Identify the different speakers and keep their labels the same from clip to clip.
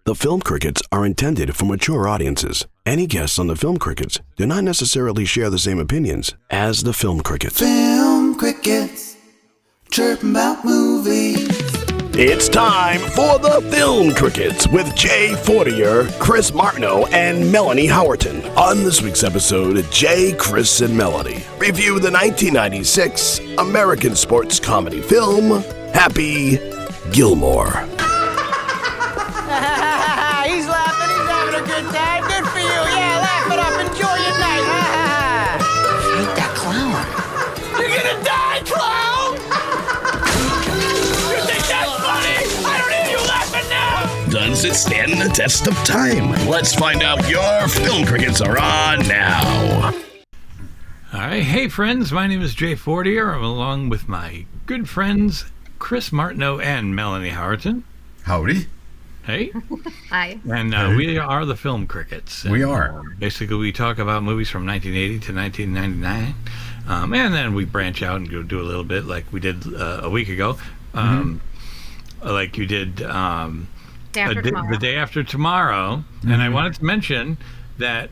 Speaker 1: The Film Crickets are intended for mature audiences. Any guests on the Film Crickets do not necessarily share the same opinions as the Film Crickets.
Speaker 2: Film Crickets, chirping about movies.
Speaker 1: It's time for the Film Crickets with Jay Fortier, Chris Martineau, and Melanie Howerton. On this week's episode, Jay, Chris, and Melanie review the 1996 American sports comedy film, Happy Gilmore.
Speaker 3: He's laughing, he's having a good time. Good for you. Yeah, laugh it up. Enjoy your night. Hate that clown. You're gonna die, clown! You think that's funny? I don't need you laughing now!
Speaker 1: Does it stand the test of time? Let's find out. Your Film Crickets are on now.
Speaker 4: All right. Hey, friends. My name is Jay Fortier. I'm along with my good friends, Chris Martineau and Melanie Howerton.
Speaker 5: Howdy.
Speaker 4: Hey.
Speaker 6: Hi.
Speaker 4: And we are the Film Crickets.
Speaker 5: We are.
Speaker 4: Basically, we talk about movies from 1980 to 1999. And then we branch out and go do a little bit like we did a week ago. Like you did the day after tomorrow. And I wanted to mention that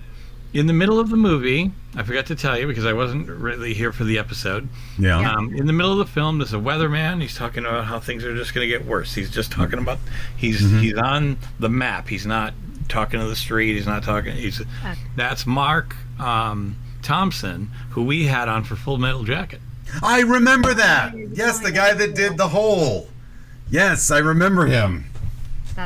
Speaker 4: in the middle of the movie, I forgot to tell you because I wasn't really here for the episode.
Speaker 5: Yeah.
Speaker 4: In the middle of the film, there's a weatherman. He's talking about how things are just going to get worse. He's just talking about he's on the map. He's not talking to the street. He's not talking. That's Mark Thompson, who we had on for Full Metal Jacket.
Speaker 5: I remember that. Yes, the guy that did The Hole. Yes, I remember him.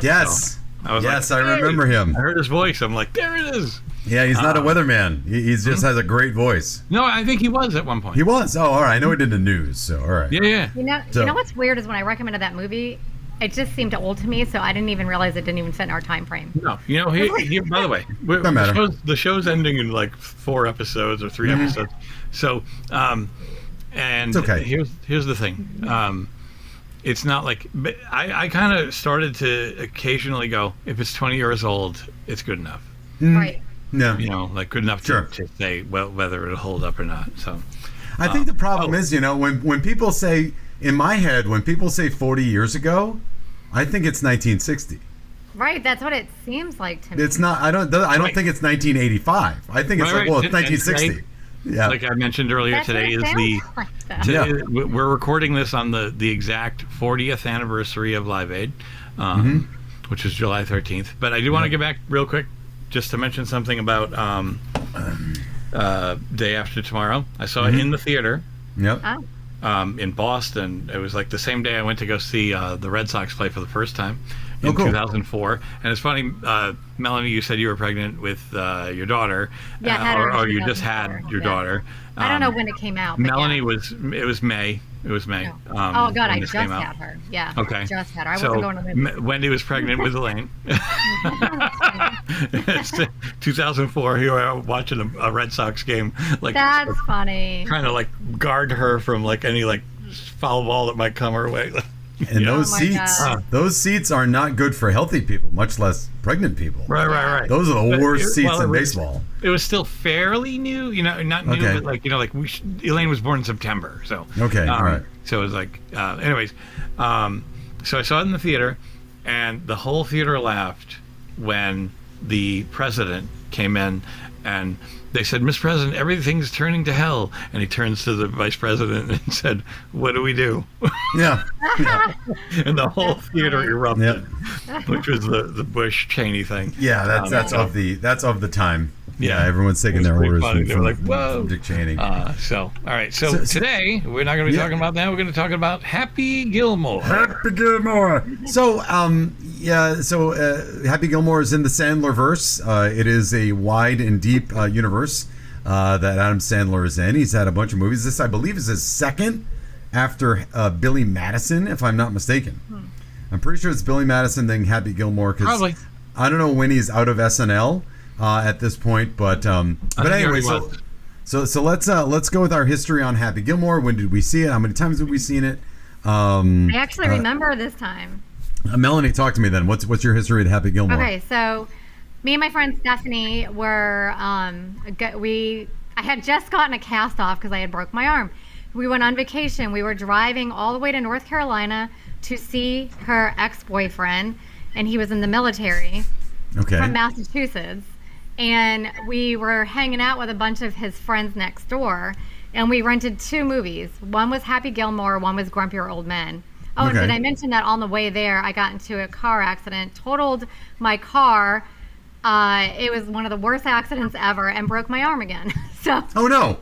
Speaker 5: Yes.
Speaker 4: I was
Speaker 5: I remember him.
Speaker 4: I heard his voice. I'm like, there it is.
Speaker 5: Yeah, he's not a weatherman. He just has a great voice.
Speaker 4: No, I think he was at one point.
Speaker 5: He was? Oh, all right. I know he did the news, so all right.
Speaker 4: Yeah.
Speaker 6: You know what's weird is when I recommended that movie, it just seemed old to me, so I didn't even realize it didn't even fit in our time frame.
Speaker 4: No, he by the way, the show's ending in like 4 episodes or 3 episodes. So, and
Speaker 5: it's okay.
Speaker 4: Here's the thing. It's not like I kind of started to occasionally go, if it's 20 years old, it's good enough.
Speaker 6: Right.
Speaker 5: No.
Speaker 4: Like good enough to say whether it'll hold up or not. So,
Speaker 5: I think the problem is, when people say, in my head, when people say 40 years ago, I think it's 1960.
Speaker 6: Right, that's what it seems like to me.
Speaker 5: It's not. I don't think it's 1985. I think it's it's 1960. Yeah.
Speaker 4: Like I mentioned earlier, today is we're recording this on the exact 40th anniversary of Live Aid, which is July 13th. But I do want to get back real quick just to mention something about Day After Tomorrow. I saw it in the theater.
Speaker 5: Yep.
Speaker 4: In Boston. It was like the same day I went to go see the Red Sox play for the first time in
Speaker 5: cool.
Speaker 4: 2004. And it's funny, Melanie, you said you were pregnant with your daughter.
Speaker 6: Yeah,
Speaker 4: or you just had your daughter.
Speaker 6: I don't know when it came out.
Speaker 4: Melanie it was May. It was May.
Speaker 6: Oh God, I just had her. Yeah.
Speaker 4: Okay.
Speaker 6: Just had her. I wasn't going to the movie.
Speaker 4: Wendy was pregnant with Elaine. It's 2004. Here I am watching a Red Sox game.
Speaker 6: That's funny.
Speaker 4: Trying to guard her from any foul ball that might come her way.
Speaker 5: And those seats are not good for healthy people, much less pregnant people.
Speaker 4: Right.
Speaker 5: Those are the worst seats in baseball.
Speaker 4: It was still fairly new, not new, but Elaine was born in September, so.
Speaker 5: Okay, all right.
Speaker 4: So it was anyways, so I saw it in the theater, and the whole theater laughed when the president came in, and they said, "Mr. President, everything's turning to hell." And he turns to the vice president and said, "What do we do?"
Speaker 5: Yeah.
Speaker 4: And the whole theater erupted, which was the Bush Cheney thing.
Speaker 5: Yeah, that's of the time.
Speaker 4: Yeah,
Speaker 5: everyone's taking their orders
Speaker 4: from
Speaker 5: Dick Cheney.
Speaker 4: All right. So today we're not going to be talking about that. We're going to talk about Happy Gilmore.
Speaker 5: Happy Gilmore. So, Happy Gilmore is in the Sandler-verse. It is a wide and deep universe that Adam Sandler is in. He's had a bunch of movies. This, I believe, is his second after Billy Madison, if I'm not mistaken. I'm pretty sure it's Billy Madison, then Happy Gilmore.
Speaker 4: Probably.
Speaker 5: I don't know when he's out of SNL. At this point, but anyway, so let's go with our history on Happy Gilmore. When did we see it? How many times have we seen it?
Speaker 6: I actually remember this time.
Speaker 5: Melanie, talk to me then. What's your history at Happy Gilmore?
Speaker 6: Okay, so me and my friend Stephanie were I had just gotten a cast off because I had broke my arm. We went on vacation. We were driving all the way to North Carolina to see her ex-boyfriend. and he was in the military
Speaker 5: Okay.
Speaker 6: from Massachusetts. And we were hanging out with a bunch of his friends next door, and we rented 2 movies. One was Happy Gilmore, one was Grumpier Old Men. Oh,
Speaker 5: Okay.
Speaker 6: and did I mention that on the way there, I got into a car accident, totaled my car. It was one of the worst accidents ever, and broke my arm again. So,
Speaker 5: Oh no.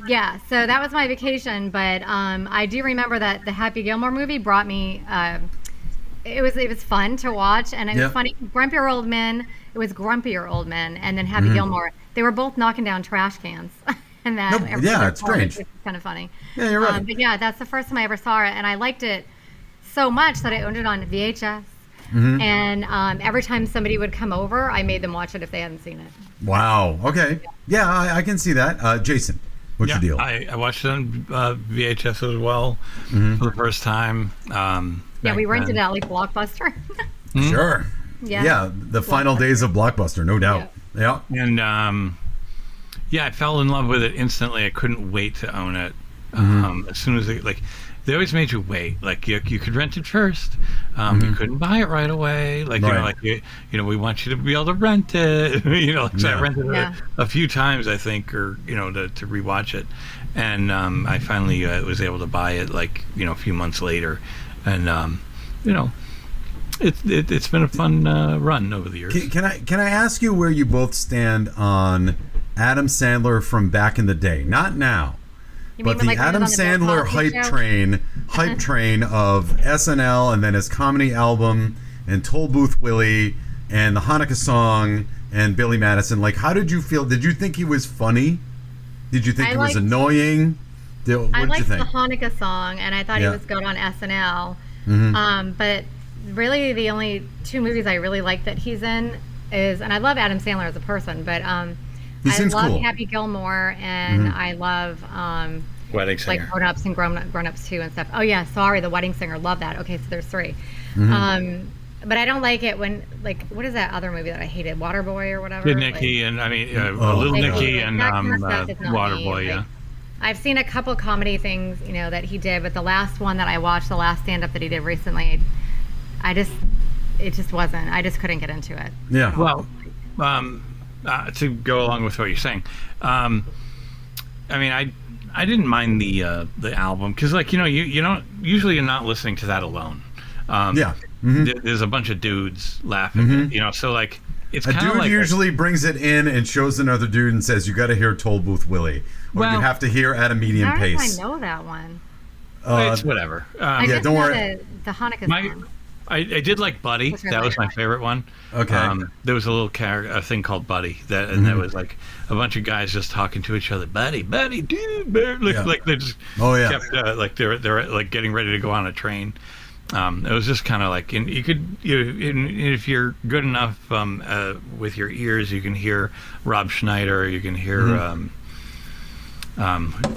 Speaker 6: yeah, so that was my vacation. But I do remember that the Happy Gilmore movie brought me. It was fun to watch, and it was funny. Grumpier Old Men. It was Grumpier Old Men, and then Happy Gilmore. They were both knocking down trash cans. And that,
Speaker 5: No, yeah, it's strange.
Speaker 6: It's kind of funny.
Speaker 5: Yeah, you're right.
Speaker 6: But yeah, that's the first time I ever saw it, and I liked it so much that I owned it on VHS. And every time somebody would come over, I made them watch it if they hadn't seen it.
Speaker 5: Wow. Okay. Yeah, I can see that. Jason, what's your deal?
Speaker 4: I watched it on VHS as well for the first time.
Speaker 6: Yeah, we rented it at like Blockbuster.
Speaker 5: Sure.
Speaker 6: Yeah.
Speaker 5: Yeah, the final days of Blockbuster, no doubt. Yeah.
Speaker 4: And I fell in love with it instantly. I couldn't wait to own it. As soon as they always made you wait. Like you could rent it first. You couldn't buy it right away. Like we want you to be able to rent it. So I rented it a few times, I think, or to rewatch it. And I finally was able to buy it a few months later. And it's been a fun run over the years.
Speaker 5: Can I ask you where you both stand on Adam Sandler from back in the day? Not now.
Speaker 6: You
Speaker 5: But
Speaker 6: mean
Speaker 5: the
Speaker 6: when, like,
Speaker 5: Adam
Speaker 6: he was on the Bill
Speaker 5: Sandler
Speaker 6: Cosby show?
Speaker 5: hype train of SNL, and then his comedy album, and Toll Booth Willie, and the Hanukkah song, and Billy Madison. Like, how did you feel? Did you think he was funny? Did you think he was annoying? What did
Speaker 6: I
Speaker 5: you
Speaker 6: liked the
Speaker 5: think?
Speaker 6: Hanukkah song, and I thought he was good on SNL. But really, the only 2 movies I really like that he's in is, and I love Adam Sandler as a person, but
Speaker 5: He
Speaker 6: I
Speaker 5: seems
Speaker 6: love
Speaker 5: cool.
Speaker 6: Happy Gilmore, and I love
Speaker 4: Wedding Singer.
Speaker 6: like Grown Ups and Grown Ups 2 and stuff. Oh yeah, sorry, The Wedding Singer, love that. Okay, so there's 3. But I don't like it when, what is that other movie that I hated, Waterboy or whatever?
Speaker 4: Little Nicky Little Nicky and
Speaker 6: that kind of stuff is not me.
Speaker 4: Waterboy. Yeah.
Speaker 6: I've seen a couple comedy things, that he did, but the last one that I watched, the last stand-up that he did recently, I just couldn't get into it.
Speaker 5: Yeah.
Speaker 4: Well, to go along with what you're saying, I didn't mind the album because, you don't usually you're not listening to that alone. There's a bunch of dudes laughing, so it's
Speaker 5: A
Speaker 4: kind of
Speaker 5: dude
Speaker 4: like
Speaker 5: usually brings it in and shows another dude and says, "You got to hear Toll Booth Willie, or you have to hear at a medium
Speaker 6: I don't know
Speaker 5: pace."
Speaker 6: if I know that one.
Speaker 4: it's whatever.
Speaker 6: I just
Speaker 5: don't
Speaker 6: know
Speaker 5: worry.
Speaker 6: the Hanukkah song.
Speaker 4: I did like Buddy.
Speaker 6: Which I
Speaker 4: That was
Speaker 6: like.
Speaker 4: my favorite one.
Speaker 5: Okay.
Speaker 4: There was a little a thing called Buddy and that was like a bunch of guys just talking to each other. Buddy, dude, like they just kept like they're like getting ready to go on a train. It was just kind of like, and if you're good enough with your ears, you can hear Rob Schneider, you can hear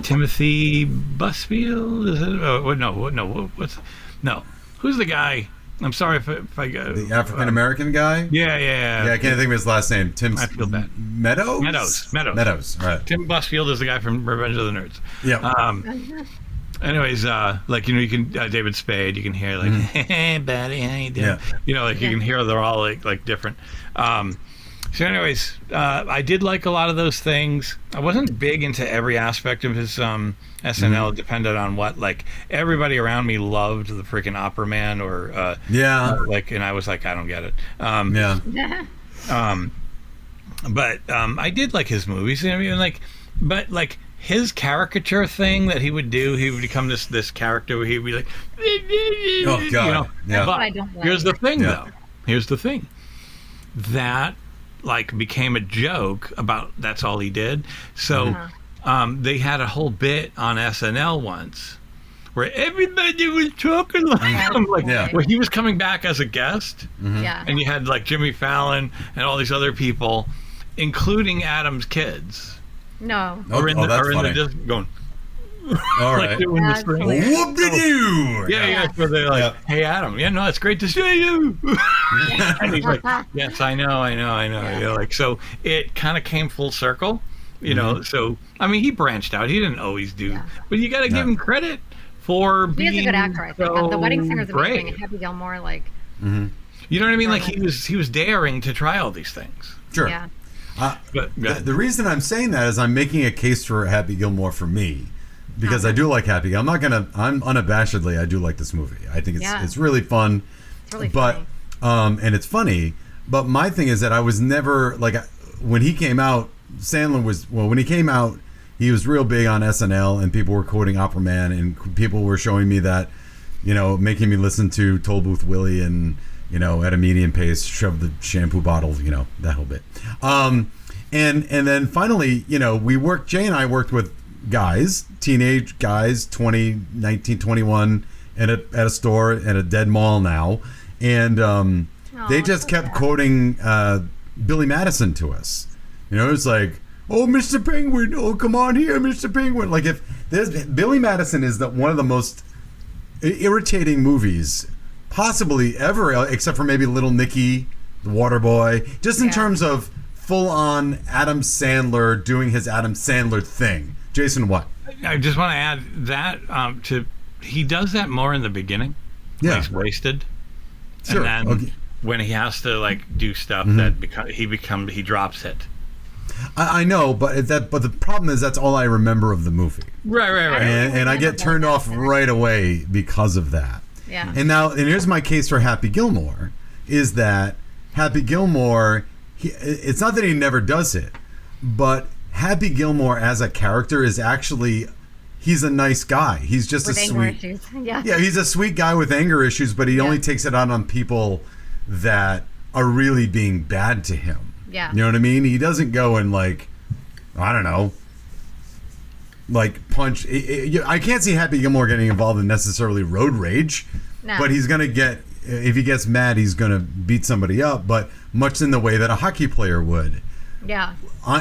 Speaker 4: Timothy Busfield. Is it? No. Who's the guy? I'm sorry if I got
Speaker 5: The African American guy.
Speaker 4: Yeah.
Speaker 5: I can't think of his last name. Tim.
Speaker 4: I feel bad.
Speaker 5: Meadows.
Speaker 4: Meadows.
Speaker 5: Right.
Speaker 4: Tim Busfield is the guy from Revenge of the Nerds.
Speaker 5: Yeah.
Speaker 4: Anyways, you can David Spade. You can hear hey, buddy, how you doing?
Speaker 5: Yeah.
Speaker 4: You can hear they're all like different. So, anyways, I did like a lot of those things. I wasn't big into every aspect of his SNL. It depended on what. Everybody around me loved the freaking Opera Man, or and I was like, I don't get it. But I did like his movies. But his caricature thing that he would do, he would become this character where he'd be like,
Speaker 5: Oh God.
Speaker 6: That's what
Speaker 4: But
Speaker 6: I don't like.
Speaker 4: here's the thing, though. Here's the thing. That became a joke about that's all he did. So they had a whole bit on SNL once where everybody was talking like him, where he was coming back as a guest, and you had Jimmy Fallon and all these other people, including Adam's kids.
Speaker 6: No.
Speaker 5: Oh, that's funny.
Speaker 4: Just going.
Speaker 5: All right.
Speaker 4: Doing this thing.
Speaker 5: Whoop-de-doo!
Speaker 4: Yeah. So they're like, "Hey, Adam, no, it's great to see you." And he's like, "Yes, I know." So it kind of came full circle, So he branched out. He didn't always do, but you got to give him credit for being
Speaker 6: He is a good actor, I think.
Speaker 4: so
Speaker 6: The Wedding Singer's amazing.
Speaker 4: great.
Speaker 6: And Happy Gilmore,
Speaker 4: You know what I mean? Like he was daring to try all these things.
Speaker 5: Sure.
Speaker 6: Yeah.
Speaker 4: But
Speaker 5: The reason I'm saying that is I'm making a case for Happy Gilmore for me, because I do like Happy. I'm unabashedly, I do like this movie. I think it's really fun.
Speaker 6: It's really funny.
Speaker 5: And it's funny. But my thing is that I was never like, when he came out, when he came out, he was real big on SNL, and people were quoting Opera Man, and people were showing me that, making me listen to Toll Booth Willie and, at a medium pace, shove the shampoo bottle, that whole bit. And then finally, Jay and I worked with guys, teenage guys, 20, 19, 21, at a store at a dead mall now. And they just kept quoting Billy Madison to us. It's like, oh, Mr. Penguin, oh, come on here, Mr. Penguin. Like, if there's Billy Madison is one of the most irritating movies possibly ever, except for maybe Little Nicky, The Water Boy, just in terms of full-on Adam Sandler doing his Adam Sandler thing. Jason, what?
Speaker 4: I just want to add that he does that more in the beginning.
Speaker 5: Yeah.
Speaker 4: When he's wasted.
Speaker 5: Sure.
Speaker 4: And then when he has to do stuff that he drops it.
Speaker 5: I know, but the problem is that's all I remember of the movie.
Speaker 4: Right.
Speaker 5: And I get turned off right away because of that.
Speaker 6: Yeah.
Speaker 5: And here's my case for Happy Gilmore, is that Happy Gilmore, it's not that he never does it, but Happy Gilmore as a character is actually, he's a nice guy. He's just
Speaker 6: with
Speaker 5: a
Speaker 6: anger
Speaker 5: sweet
Speaker 6: issues. Yeah.
Speaker 5: Yeah, he's a sweet guy with anger issues, but he only takes it out on people that are really being bad to him.
Speaker 6: Yeah.
Speaker 5: You know what I mean? He doesn't go and I don't know, punch. I can't see Happy Gilmore getting involved in necessarily road rage, but he's going to get, if he gets mad, he's going to beat somebody up, but much in the way that a hockey player would.
Speaker 6: Yeah.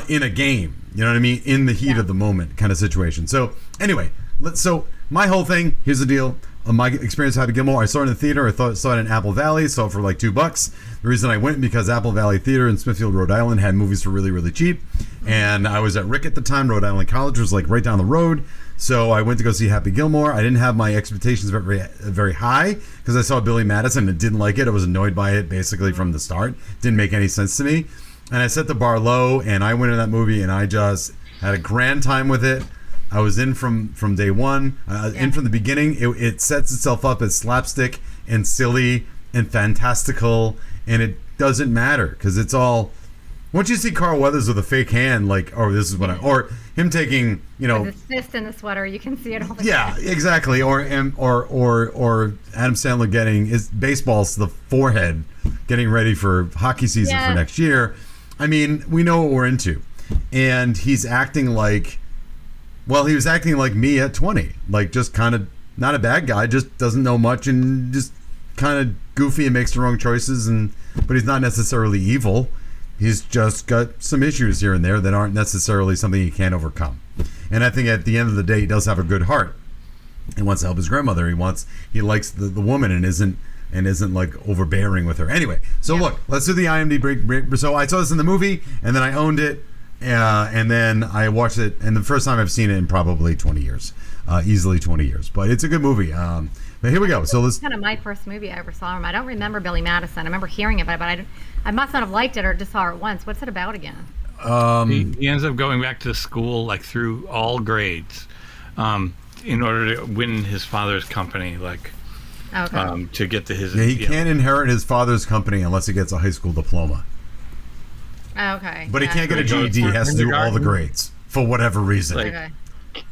Speaker 5: In a game, you know what I mean? In the heat of the moment kind of situation. So anyway, so my whole thing, here's the deal. My experience with Happy Gilmore, I saw it in the theater. I saw it in Apple Valley, saw it for like $2. The reason I went because Apple Valley Theater in Smithfield, Rhode Island had movies for really, really cheap. And I was at Rick at the time. Rhode Island College was right down the road. So I went to go see Happy Gilmore. I didn't have my expectations very, very high because I saw Billy Madison and didn't like it. I was annoyed by it basically from the start. Didn't make any sense to me. And I set the bar low, and I went in that movie, and I just had a grand time with it. I was in from day one, in from the beginning. It sets itself up as slapstick and silly and fantastical, and it doesn't matter because it's all. Once you see Carl Weathers with a fake hand, this is what or him taking,
Speaker 6: with his fist in the sweater, you can see it all the time.
Speaker 5: Yeah, exactly. Or Adam Sandler getting his baseballs to the forehead, getting ready for hockey season for next year. I mean, we know what we're into, and he's acting like. Well, he was acting like me at 20, just kind of not a bad guy, just doesn't know much and just kind of goofy and makes the wrong choices, but he's not necessarily evil. He's just got some issues here and there that aren't necessarily something he can't overcome. And I think at the end of the day, he does have a good heart. He wants to help his grandmother. He likes the woman and isn't overbearing with her. Anyway, so look, let's do the IMDb break. So I saw this in the movie, and then I owned it. And then I watched it, and the first time I've seen it in probably 20 years, easily 20 years. But it's a good movie. But here we go. So let's.
Speaker 6: Kind of my first movie I ever saw him. I don't remember Billy Madison. I remember hearing about it, but I must not have liked it or just saw it once. What's it about again?
Speaker 4: He ends up going back to school through all grades, in order to win his father's company. To get to his.
Speaker 5: Yeah, he can't inherit his father's company unless he gets a high school diploma.
Speaker 6: Okay.
Speaker 5: But he can't get a GED. He has to do all the grades for whatever reason.
Speaker 6: Okay.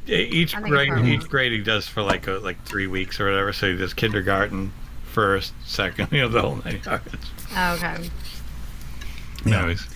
Speaker 4: Each grade he does for 3 weeks or whatever. So he does kindergarten, first, second, the whole 9 yards.
Speaker 6: Okay.
Speaker 4: Anyways.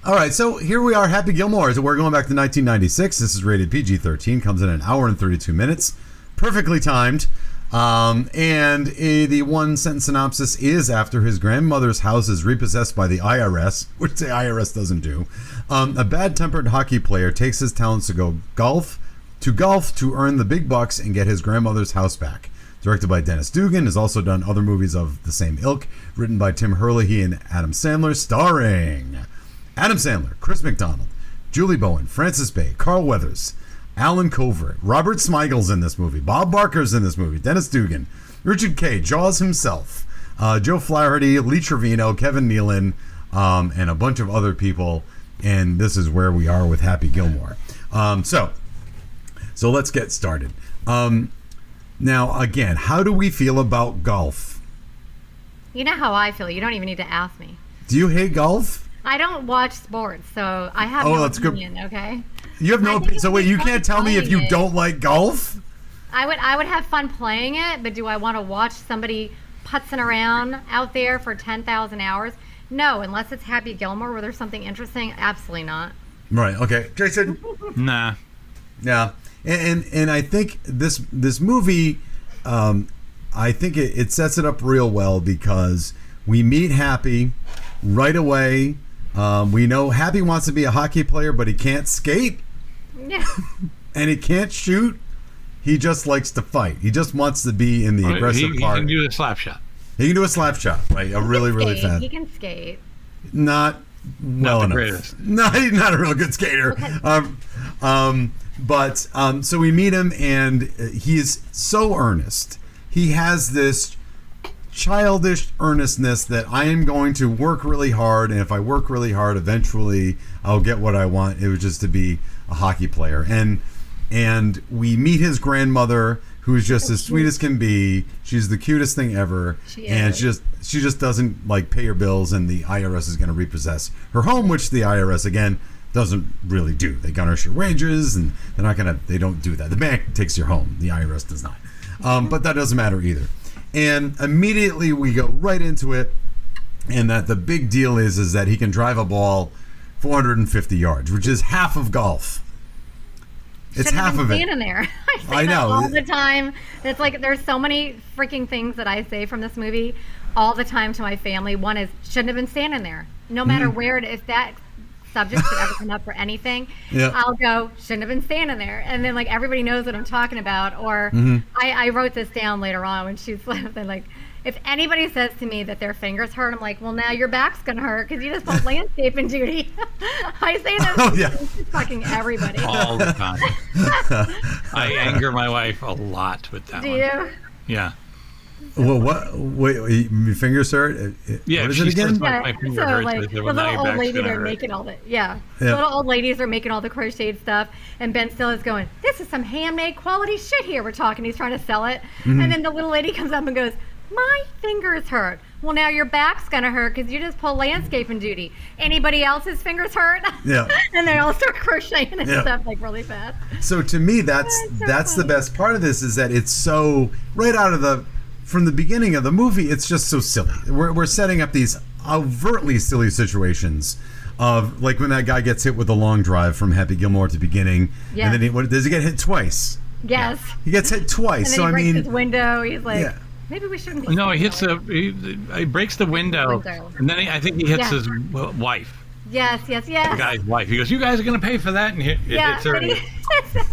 Speaker 5: All right, so here we are, Happy Gilmore. So we're going back to 1996. This is rated PG-13. Comes in an hour and 32 minutes. Perfectly timed. And the one sentence synopsis is after his grandmother's house is repossessed by the IRS, which the IRS doesn't do, a bad-tempered hockey player takes his talents to go golf to earn the big bucks and get his grandmother's house back. Directed by Dennis Dugan, has also done other movies of the same ilk, written by Tim Herlihy and Adam Sandler, starring Adam Sandler, Chris McDonald, Julie Bowen, Francis Bay, Carl Weathers, Alan Covert, Robert Smigel's in this movie, Bob Barker's in this movie, Dennis Dugan, Richard K., Jaws himself, Joe Flaherty, Lee Trevino, Kevin Nealon, and a bunch of other people. And this is where we are with Happy Gilmore. So let's get started. Now, again, how do we feel about golf?
Speaker 6: You know how I feel. You don't even need to ask me.
Speaker 5: Do you hate golf?
Speaker 6: I don't watch sports, so I have no opinion, okay?
Speaker 5: You have no opinion. So wait, you can't tell me if you don't like golf?
Speaker 6: I would have fun playing it, but do I want to watch somebody putzing around out there for 10,000 hours? No, unless it's Happy Gilmore where there's something interesting, absolutely not.
Speaker 5: Right, okay. Jason?
Speaker 4: Nah.
Speaker 5: Yeah. And I think this movie, I think it sets it up real well because we meet Happy right away. We know Happy wants to be a hockey player, but he can't skate.
Speaker 6: Yeah.
Speaker 5: And he can't shoot. He just likes to fight. He just wants to be in the aggressive part.
Speaker 4: He can do a slap shot.
Speaker 5: He can do a slap shot, right? A really, really fast.
Speaker 6: He can skate.
Speaker 5: Not well enough.
Speaker 4: Greatest.
Speaker 5: No, he's not a real good skater. But so we meet him, and he is so earnest. He has this childish earnestness that I am going to work really hard, and if I work really hard, eventually I'll get what I want. It was just to be a hockey player, and we meet his grandmother, who is just as sweet as can be. She's the cutest thing ever, and she just doesn't like pay her bills, and the IRS is going to repossess her home, which the IRS again doesn't really do. They garnish your wages, and they don't do that. The bank takes your home, the IRS does not. But that doesn't matter either. And immediately we go right into it, and that the big deal is that he can drive a ball 450 yards, which is half of golf. It's half of it.
Speaker 6: In there. I know all the time. It's like there's so many freaking things that I say from this movie all the time to my family. One is shouldn't have been standing there. No matter where if that subject should ever come up for anything, I'll go shouldn't have been standing there, and then like everybody knows what I'm talking about. Or I wrote this down later on when she's like, if anybody says to me that their fingers hurt, I'm like, well, now your back's gonna hurt because you just put landscaping duty. I say that to fucking everybody
Speaker 4: all the time. I anger my wife a lot with that.
Speaker 6: Do you?
Speaker 4: Yeah.
Speaker 5: Well, what? Wait, your fingers hurt?
Speaker 4: Yeah,
Speaker 5: what is it again?
Speaker 4: My finger hurts.
Speaker 6: Like, the little old ladies are making all the little old ladies are making all the crocheted stuff, and Ben Still is going, "This is some handmade quality shit here." We're talking. He's trying to sell it, and then the little lady comes up and goes, "My fingers hurt." Well, now your back's gonna hurt because you just pull landscaping duty. Anybody else's fingers hurt?
Speaker 5: Yeah.
Speaker 6: And they all start crocheting and stuff like really fast.
Speaker 5: So to me, that's the best part of this is that it's so right out of from the beginning of the movie. It's just so silly. We're setting up these overtly silly situations of like when that guy gets hit with a long drive from Happy Gilmore at the beginning, and then does he get hit twice?
Speaker 6: Yes.
Speaker 5: He gets hit twice.
Speaker 6: And then he breaks his window. He's like. Yeah. Maybe we shouldn't be.
Speaker 4: No, he hits he breaks the window, and then I think he hits his wife.
Speaker 6: Yes.
Speaker 4: The guy's wife. He goes, "You guys are going to pay for that," and it hits her.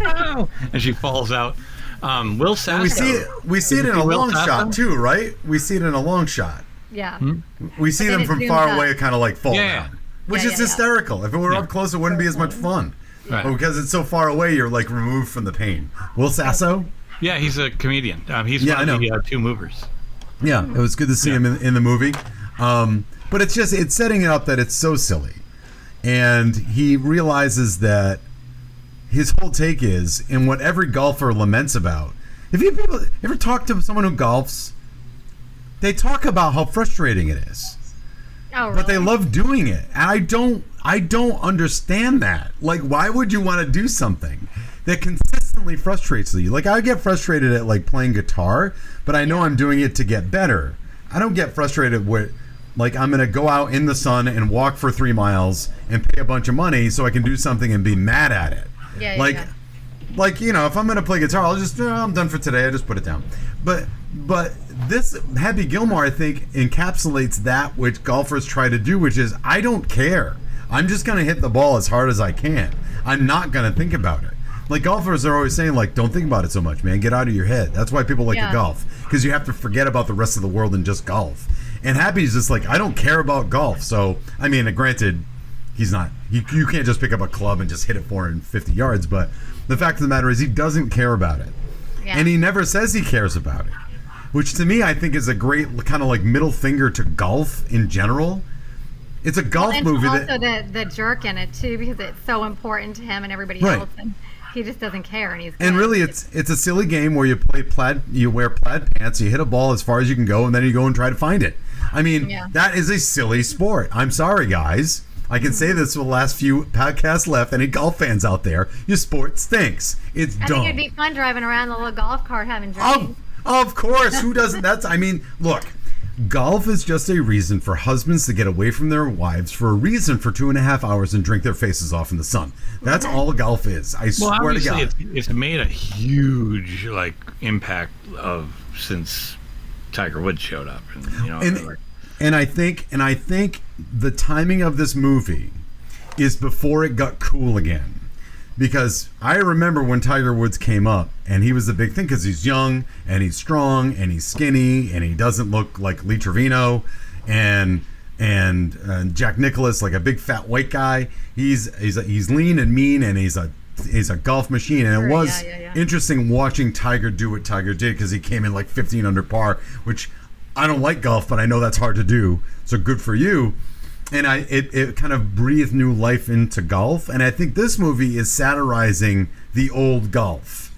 Speaker 4: Oh, and she falls out. Will Sasso.
Speaker 5: We see it in a long shot too, right? We see it in a long shot.
Speaker 6: Yeah.
Speaker 5: We see them from far away, kind of like fall down, which is hysterical. If it were up close, it wouldn't be as much fun. Right. But because it's so far away, you're like removed from the pain. Will Sasso.
Speaker 4: Yeah, he's a comedian. He's one of the two movers.
Speaker 5: Yeah, it was good to see him in the movie. But it's setting it up that it's so silly. And he realizes that his whole take is, and what every golfer laments about, if you ever talk to someone who golfs, they talk about how frustrating it is.
Speaker 6: Oh, really?
Speaker 5: But they love doing it. And I don't understand that. Like, why would you want to do something that consistently frustrates you? Like, I get frustrated at like playing guitar, but I know I'm doing it to get better. I don't get frustrated with like I'm gonna go out in the sun and walk for 3 miles and pay a bunch of money so I can do something and be mad at it. Like you know, if I'm gonna play guitar, I'll just I'm done for today. I just put it down. But this Happy Gilmore, I think, encapsulates that which golfers try to do, which is I don't care. I'm just gonna hit the ball as hard as I can. I'm not gonna think about it. Like golfers are always saying, like, don't think about it so much, man. Get out of your head. That's why people like to golf, because you have to forget about the rest of the world and just golf. And Happy's just like, I don't care about golf. So, I mean, granted, he's not. You can't just pick up a club and just hit it 450 yards. But the fact of the matter is, he doesn't care about it, and he never says he cares about it. which to me I think is a great kind of like middle finger to golf in general. It's a golf movie.
Speaker 6: And also the jerk in it too, because it's so important to him and everybody else, and he just doesn't care. And
Speaker 5: really, it's a silly game where you wear plaid pants, you hit a ball as far as you can go, and then you go and try to find it. I mean, that is a silly sport. I'm sorry, guys. I can say this for the last few podcasts left. Any golf fans out there, your sport stinks. It's dumb.
Speaker 6: I think it'd be fun driving around the little golf cart having drinks.
Speaker 5: Of course. Who doesn't? Look, golf is just a reason for husbands to get away from their wives for a reason for 2.5 hours and drink their faces off in the sun. That's all golf is. I swear to God.
Speaker 4: It's made a huge impact since Tiger Woods showed up.
Speaker 5: And I think the timing of this movie is before it got cool again. Because I remember when Tiger Woods came up, and he was the big thing because he's young, and he's strong, and he's skinny, and he doesn't look like Lee Trevino, and Jack Nicklaus, like a big fat white guy. He's lean and mean, and he's a golf machine. And it was interesting watching Tiger do what Tiger did, because he came in like 15 under par, which I don't like golf, but I know that's hard to do. So good for you. And it kind of breathed new life into golf. And I think this movie is satirizing the old golf.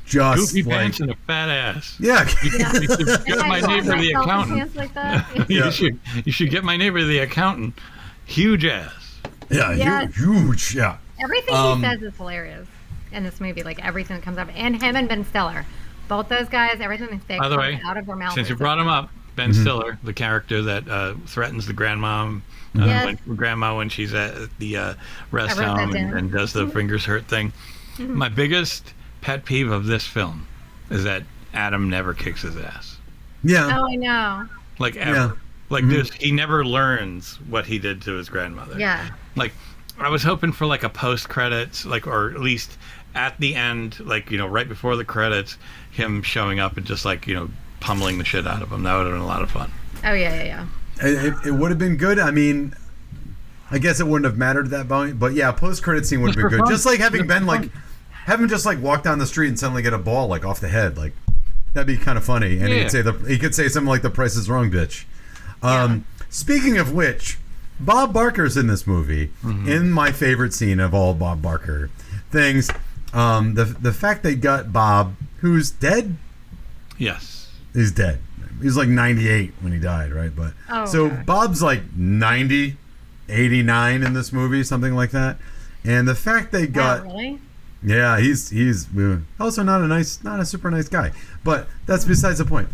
Speaker 5: Just
Speaker 4: goofy pants and a fat ass.
Speaker 5: Yeah.
Speaker 4: You should get my neighbor the accountant.
Speaker 6: Like that.
Speaker 4: You should get my neighbor the accountant. Huge ass.
Speaker 5: Yeah, huge. Yeah.
Speaker 6: Everything he says is hilarious in this movie. Like everything that comes up, and him and Ben Stiller, both those guys, everything they say
Speaker 4: By the way,
Speaker 6: out of their mouth.
Speaker 4: Since you brought him up, Ben Stiller, the character that threatens the grandma. When she's at the rest home and does the fingers hurt thing. My biggest pet peeve of this film is that Adam never kicks his ass.
Speaker 5: Yeah.
Speaker 6: Oh, I know.
Speaker 4: Like ever. Like this, he never learns what he did to his grandmother.
Speaker 6: Yeah.
Speaker 4: Like I was hoping for like a post credits, or at least at the end, right before the credits, him showing up and just pummeling the shit out of him. That would have been a lot of fun.
Speaker 6: Oh yeah.
Speaker 5: It would have been good. I mean, I guess it wouldn't have mattered at that point, but yeah, post-credit scene would have been good. Just like having Ben, have him just walk down the street and suddenly get a ball off the head, that'd be kind of funny. And he could say something like "The Price is Wrong, bitch." Speaking of which, Bob Barker's in this movie. In my favorite scene of all Bob Barker things, the fact they got Bob, who's dead.
Speaker 4: Yes,
Speaker 5: he's dead. He was 98 when he died, right? But Bob's 90, 89 in this movie, something like that. And the fact they got,
Speaker 6: really?
Speaker 5: Yeah, he's also not a super nice guy. But that's besides the point.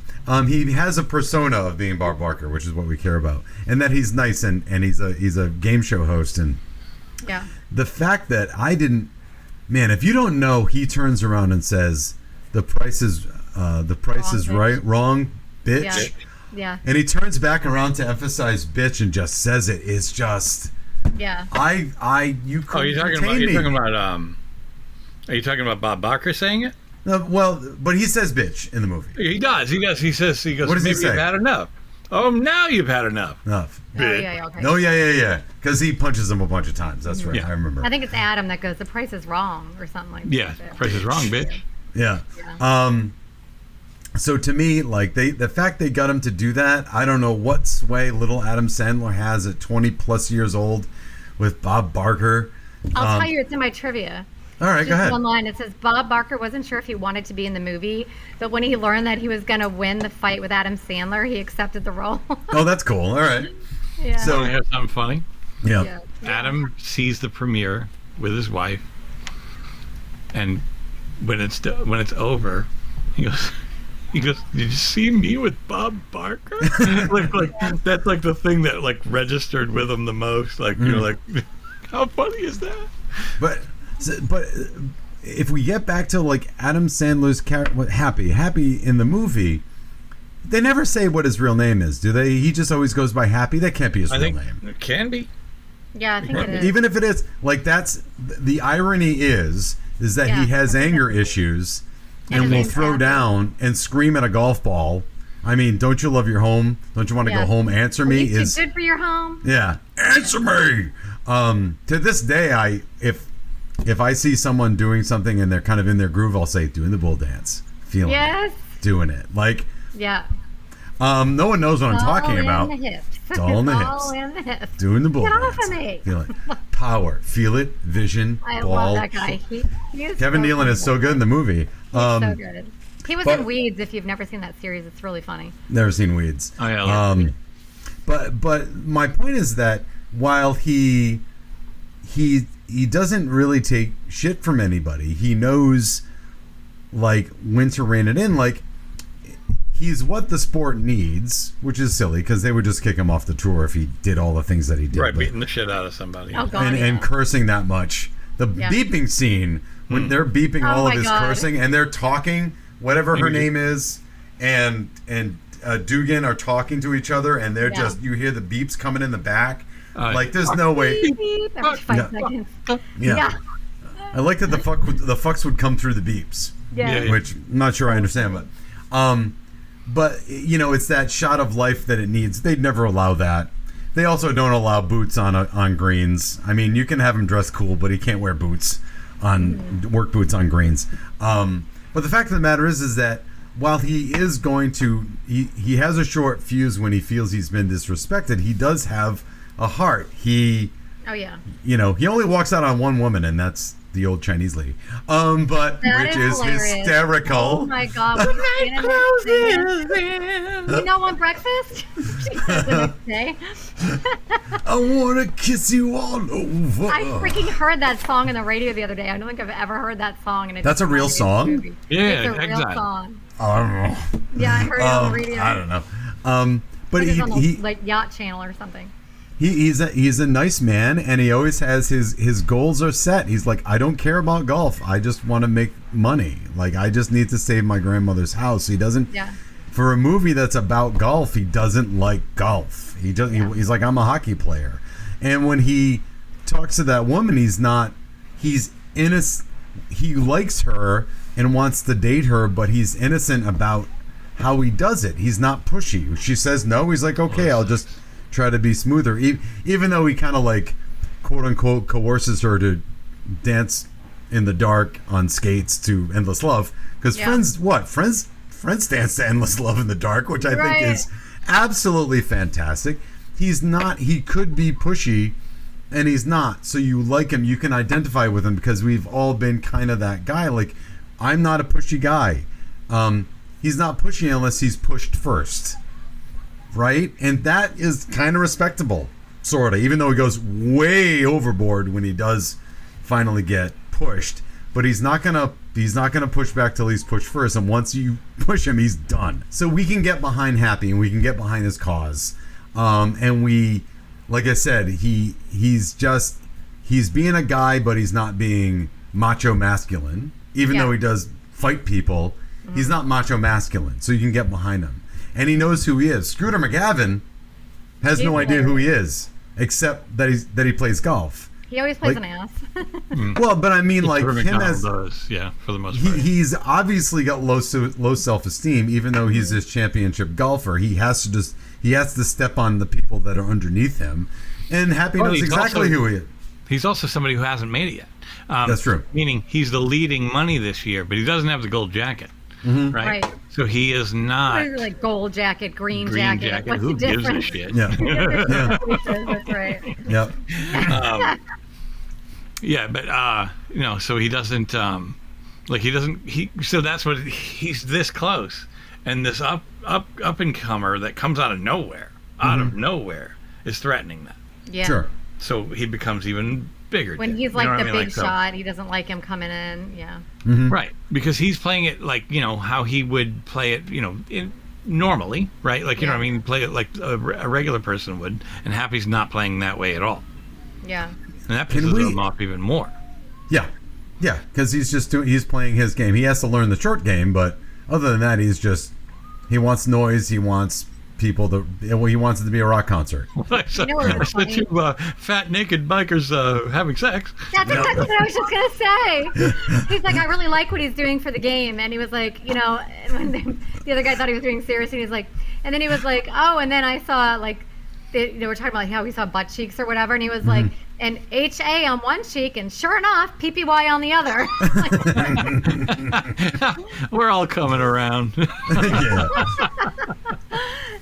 Speaker 5: He has a persona of being Bob Barker, which is what we care about, and that he's nice and he's a game show host. And the fact that if you don't know, he turns around and says, "The price is wrong." Bitch.
Speaker 6: Yeah.
Speaker 5: And he turns back around to emphasize bitch and just says it. It's just you couldn't
Speaker 4: Are you talking about Bob Barker saying it?
Speaker 5: No, well, but he says bitch in the movie.
Speaker 4: He does. He goes,
Speaker 5: what does he say?
Speaker 4: You've had enough. Oh, now you've had enough.
Speaker 5: Enough.
Speaker 6: Okay.
Speaker 5: No, yeah. Because he punches him a bunch of times. That's right. I remember.
Speaker 6: I think it's Adam that goes, "The price is wrong," or something like that.
Speaker 4: Yeah, price is wrong, bitch.
Speaker 5: Yeah. So to me, the fact they got him to do that, I don't know what sway little Adam Sandler has at 20 plus years old with Bob Barker.
Speaker 6: I'll tell you, it's in my trivia.
Speaker 5: All right, go ahead.
Speaker 6: One line, it says Bob Barker wasn't sure if he wanted to be in the movie, but when he learned that he was going to win the fight with Adam Sandler, he accepted the role.
Speaker 5: Oh, that's cool. All right.
Speaker 6: Yeah.
Speaker 4: So I have something funny.
Speaker 5: Yeah.
Speaker 4: Adam sees the premiere with his wife, and when it's over, he goes, "Did you see me with Bob Barker?" That's the thing that registered with him the most. How funny is that?
Speaker 5: But if we get back to Adam Sandler's character, Happy in the movie, they never say what his real name is, do they? He just always goes by Happy. That can't be his real name.
Speaker 4: It can be.
Speaker 6: Yeah, I think it is.
Speaker 5: Even if it is, that's the irony is that he has anger issues and will throw down and scream at a golf ball. I mean, don't you love your home? Don't you want to go home? Answer me.
Speaker 6: Is good for your home?
Speaker 5: Yeah, answer me. To this day, if I see someone doing something and they're kind of in their groove, I'll say, "Doing the bull dance, feeling it, doing it."
Speaker 6: Yeah.
Speaker 5: No one knows what I'm talking about.
Speaker 6: All in the hips.
Speaker 5: It's all in the
Speaker 6: All
Speaker 5: hips.
Speaker 6: in the hips.
Speaker 5: Doing the bull
Speaker 6: Get off
Speaker 5: dance.
Speaker 6: of me.
Speaker 5: Feel it. Power. Feel it. Vision.
Speaker 6: I
Speaker 5: ball.
Speaker 6: love that guy. He is
Speaker 5: Kevin
Speaker 6: so
Speaker 5: Nealon is so good in the movie.
Speaker 6: so good. He was
Speaker 5: but-
Speaker 6: in Weeds. If you've never seen that series, it's really funny.
Speaker 5: Never seen Weeds.
Speaker 4: Oh, yeah, I love
Speaker 5: But my point is that while he doesn't really take shit from anybody, he knows like when to rein it in. Like he's what the sport needs, which is silly because they would just kick him off the tour if he did all the things that he did.
Speaker 4: Right,
Speaker 5: but-
Speaker 4: beating the shit out of somebody.
Speaker 6: Oh God.
Speaker 5: and cursing that much. The beeping scene when they're beeping all of
Speaker 6: my
Speaker 5: his
Speaker 6: God.
Speaker 5: cursing and they're talking, whatever her name is, and Dugan are talking to each other, and they're just you hear the beeps coming in the back. Like there's no way.
Speaker 6: Beep, every 5 seconds.
Speaker 5: Yeah. I like that the fucks would come through the beeps.
Speaker 6: Yeah.
Speaker 5: Which I'm not sure I understand, but you know, it's that shot of life that it needs. They'd never allow that. They also don't allow boots on greens. I mean, you can have him dress cool, but he can't wear boots on work boots on greens. But the fact of the matter is that while he is going to, he has a short fuse when he feels he's been disrespected. He does have a heart.
Speaker 6: Oh yeah.
Speaker 5: You know, he only walks out on one woman, and that's the old Chinese lady. But
Speaker 6: That
Speaker 5: which
Speaker 6: is
Speaker 5: is
Speaker 6: hilarious.
Speaker 5: hysterical.
Speaker 6: Oh my God. When you don't want breakfast? She says the next day.
Speaker 5: I wanna kiss you all over.
Speaker 6: I freaking heard that song on the radio the other day. I don't think I've ever heard that song. And
Speaker 5: That's a real song?
Speaker 4: Yeah,
Speaker 6: it's a real
Speaker 4: Exile.
Speaker 6: song.
Speaker 5: I don't know.
Speaker 6: Yeah, I heard it on the radio.
Speaker 5: I don't know. But
Speaker 6: It was on the,
Speaker 5: he
Speaker 6: like Yacht Channel or something.
Speaker 5: he's a nice man, and he always has his goals are set. He's like, I don't care about golf. I just want to make money. Like I just need to save my grandmother's house. He doesn't.
Speaker 6: Yeah.
Speaker 5: For a movie that's about golf, he doesn't like golf. He's like, I'm a hockey player. And when he talks to that woman, he's innocent. He likes her and wants to date her, but he's innocent about how he does it. He's not pushy. She says no. He's like, okay, I'll just try to be smoother. Even though he kind of like, quote unquote, coerces her to dance in the dark on skates to Endless Love. Because Friends dance to Endless Love in the dark, which I think is absolutely fantastic. He could be pushy, and he's not. So you like him, you can identify with him because we've all been kind of that guy. Like, I'm not a pushy guy. He's not pushy unless he's pushed first. Right? And that is kind of respectable, sort of, even though he goes way overboard when he does finally get pushed. But he's not gonna push back till he's pushed first, and once you push him, he's done. So we can get behind Happy, and we can get behind his cause, and we, like I said, he's being a guy, but he's not being macho masculine. Even though he does fight people, he's not macho masculine. So you can get behind him, and he knows who he is. Scooter McGavin has no idea who he is, except that he plays golf.
Speaker 6: He always plays an ass.
Speaker 5: Well, but I mean, like him as
Speaker 4: for the most part.
Speaker 5: he's obviously got low self-esteem, even though he's this championship golfer. He has to step on the people that are underneath him, and Happy knows exactly who he is.
Speaker 4: He's also somebody who hasn't made it yet.
Speaker 5: That's true.
Speaker 4: Meaning he's the leading money this year, but he doesn't have the gold jacket. Right? So he is not
Speaker 6: Like gold jacket, green jacket. What's
Speaker 4: Who
Speaker 6: the
Speaker 4: gives a
Speaker 6: difference?
Speaker 4: shit?
Speaker 5: Yeah.
Speaker 6: That's right.
Speaker 5: Yep.
Speaker 4: Yeah, but so he doesn't so that's what he's this close, and this up and comer that comes out of nowhere is threatening that.
Speaker 6: Yeah.
Speaker 5: Sure.
Speaker 4: So he becomes even bigger.
Speaker 6: When
Speaker 4: dick,
Speaker 6: he's
Speaker 4: you
Speaker 6: like
Speaker 4: know what
Speaker 6: the
Speaker 4: I mean?
Speaker 6: big shot, he doesn't like him coming in. Yeah.
Speaker 4: Right, because he's playing it like how he would play it normally, right? Like you know what I mean, play it like a regular person would, and Happy's not playing that way at all.
Speaker 6: Yeah.
Speaker 4: And that pisses him off even more.
Speaker 5: Yeah, because he's playing his game. He has to learn the short game, but other than that, he wants noise. He wants people he wants it to be a rock concert.
Speaker 4: I saw two fat naked bikers having sex.
Speaker 6: That's exactly what I was just gonna say. He's like, I really like what he's doing for the game, and he was like, when the other guy thought he was doing serious, and he's like, and then he was like, oh, and then I saw like. They were talking about how he saw butt cheeks or whatever, and he was like, and HA on one cheek, and sure enough, PPY on the other.
Speaker 4: We're all coming around.
Speaker 5: Yeah.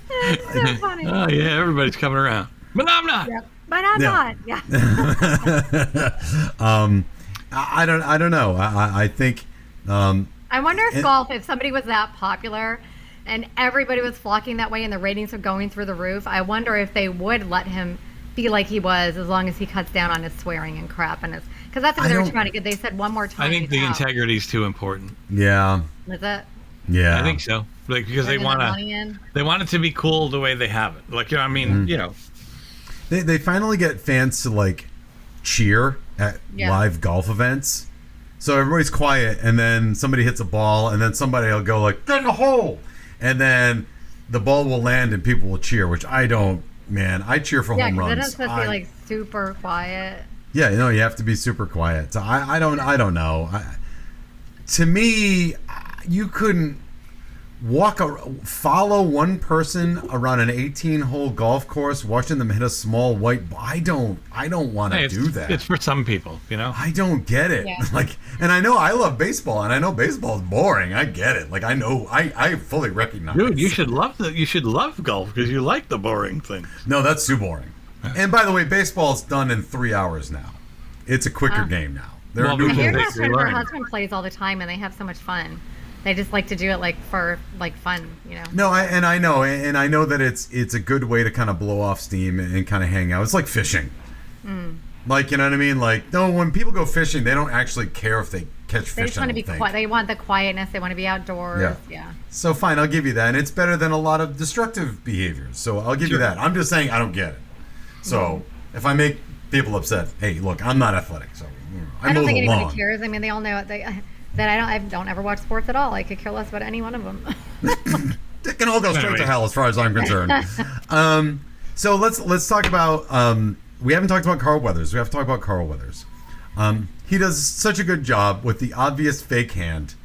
Speaker 6: It's so funny.
Speaker 4: Oh yeah, everybody's coming around, but I'm not.
Speaker 6: Yep. But I'm not. Yeah.
Speaker 5: I don't know. I think.
Speaker 6: I wonder if somebody was that popular and everybody was flocking that way and the ratings were going through the roof, I wonder if they would let him be like he was as long as he cuts down on his swearing and crap and because that's what they were trying to get. They said one more time.
Speaker 4: I think the integrity is too important.
Speaker 5: Yeah.
Speaker 6: Is it?
Speaker 5: Yeah.
Speaker 4: I think so. Like because they want it to be cool the way they have it. Like I mean,
Speaker 5: They finally get fans to like cheer at live golf events. So everybody's quiet, and then somebody hits a ball, and then somebody will go like, "Get in the hole," and then the ball will land, and people will cheer. Which I don't, man. I cheer for home runs.
Speaker 6: Yeah, it's supposed to be like super quiet.
Speaker 5: Yeah, you have to be super quiet. So I don't know. To me, you couldn't follow one person around an 18-hole golf course, watching them hit a small white ball. I don't want to do that.
Speaker 4: It's for some people,
Speaker 5: I don't get it.
Speaker 6: Yeah.
Speaker 5: And I know I love baseball, and I know baseball is boring. I get it. I know I fully recognize.
Speaker 4: Dude, you should love golf because you like the boring thing.
Speaker 5: No, that's too boring. And by the way, baseball's done in 3 hours now. It's a quicker game now.
Speaker 6: My dear her husband plays all the time, and they have so much fun. They just like to do it for fun,
Speaker 5: No, I know that it's a good way to kind of blow off steam and kind of hang out. It's like fishing. You know what I mean? No, when people go fishing, they don't actually care if they catch fish.
Speaker 6: They just want to be quiet. They want the quietness. They want to be outdoors. Yeah.
Speaker 5: So fine, I'll give you that, and it's better than a lot of destructive behaviors. So I'll give you that. I'm just saying I don't get it. So if I make people upset, hey, look, I'm not athletic, so
Speaker 6: I don't think anybody cares. I mean, they all know it. That I don't ever watch sports at all. I could care less about any one of them.
Speaker 5: It can all go straight to hell as far as I'm concerned. So let's talk about. We haven't talked about Carl Weathers. We have to talk about Carl Weathers. He does such a good job with the obvious fake hand,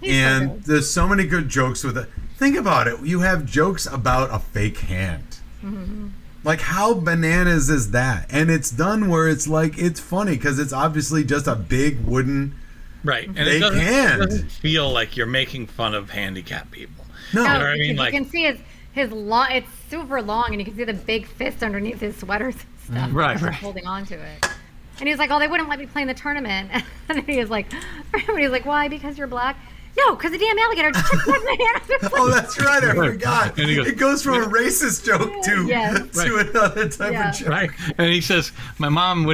Speaker 5: and there's so many good jokes with it. Think about it. You have jokes about a fake hand. Mm-hmm. How bananas is that? And it's done where it's it's funny because it's obviously just a big wooden.
Speaker 4: Right, and
Speaker 5: it
Speaker 4: doesn't feel like you're making fun of handicapped people.
Speaker 5: No,
Speaker 6: you know what I mean? You can see his long. It's super long, and you can see the big fist underneath his sweaters and stuff.
Speaker 4: Right.
Speaker 6: Holding on to it. And he's like, "Oh, they wouldn't let me play in the tournament." And he was like, "Why? Because you're black." No, because the damn alligator just took my hand.
Speaker 5: Oh, that's right. I forgot. It goes from a racist joke to another type of joke.
Speaker 4: Right. And he says, my mom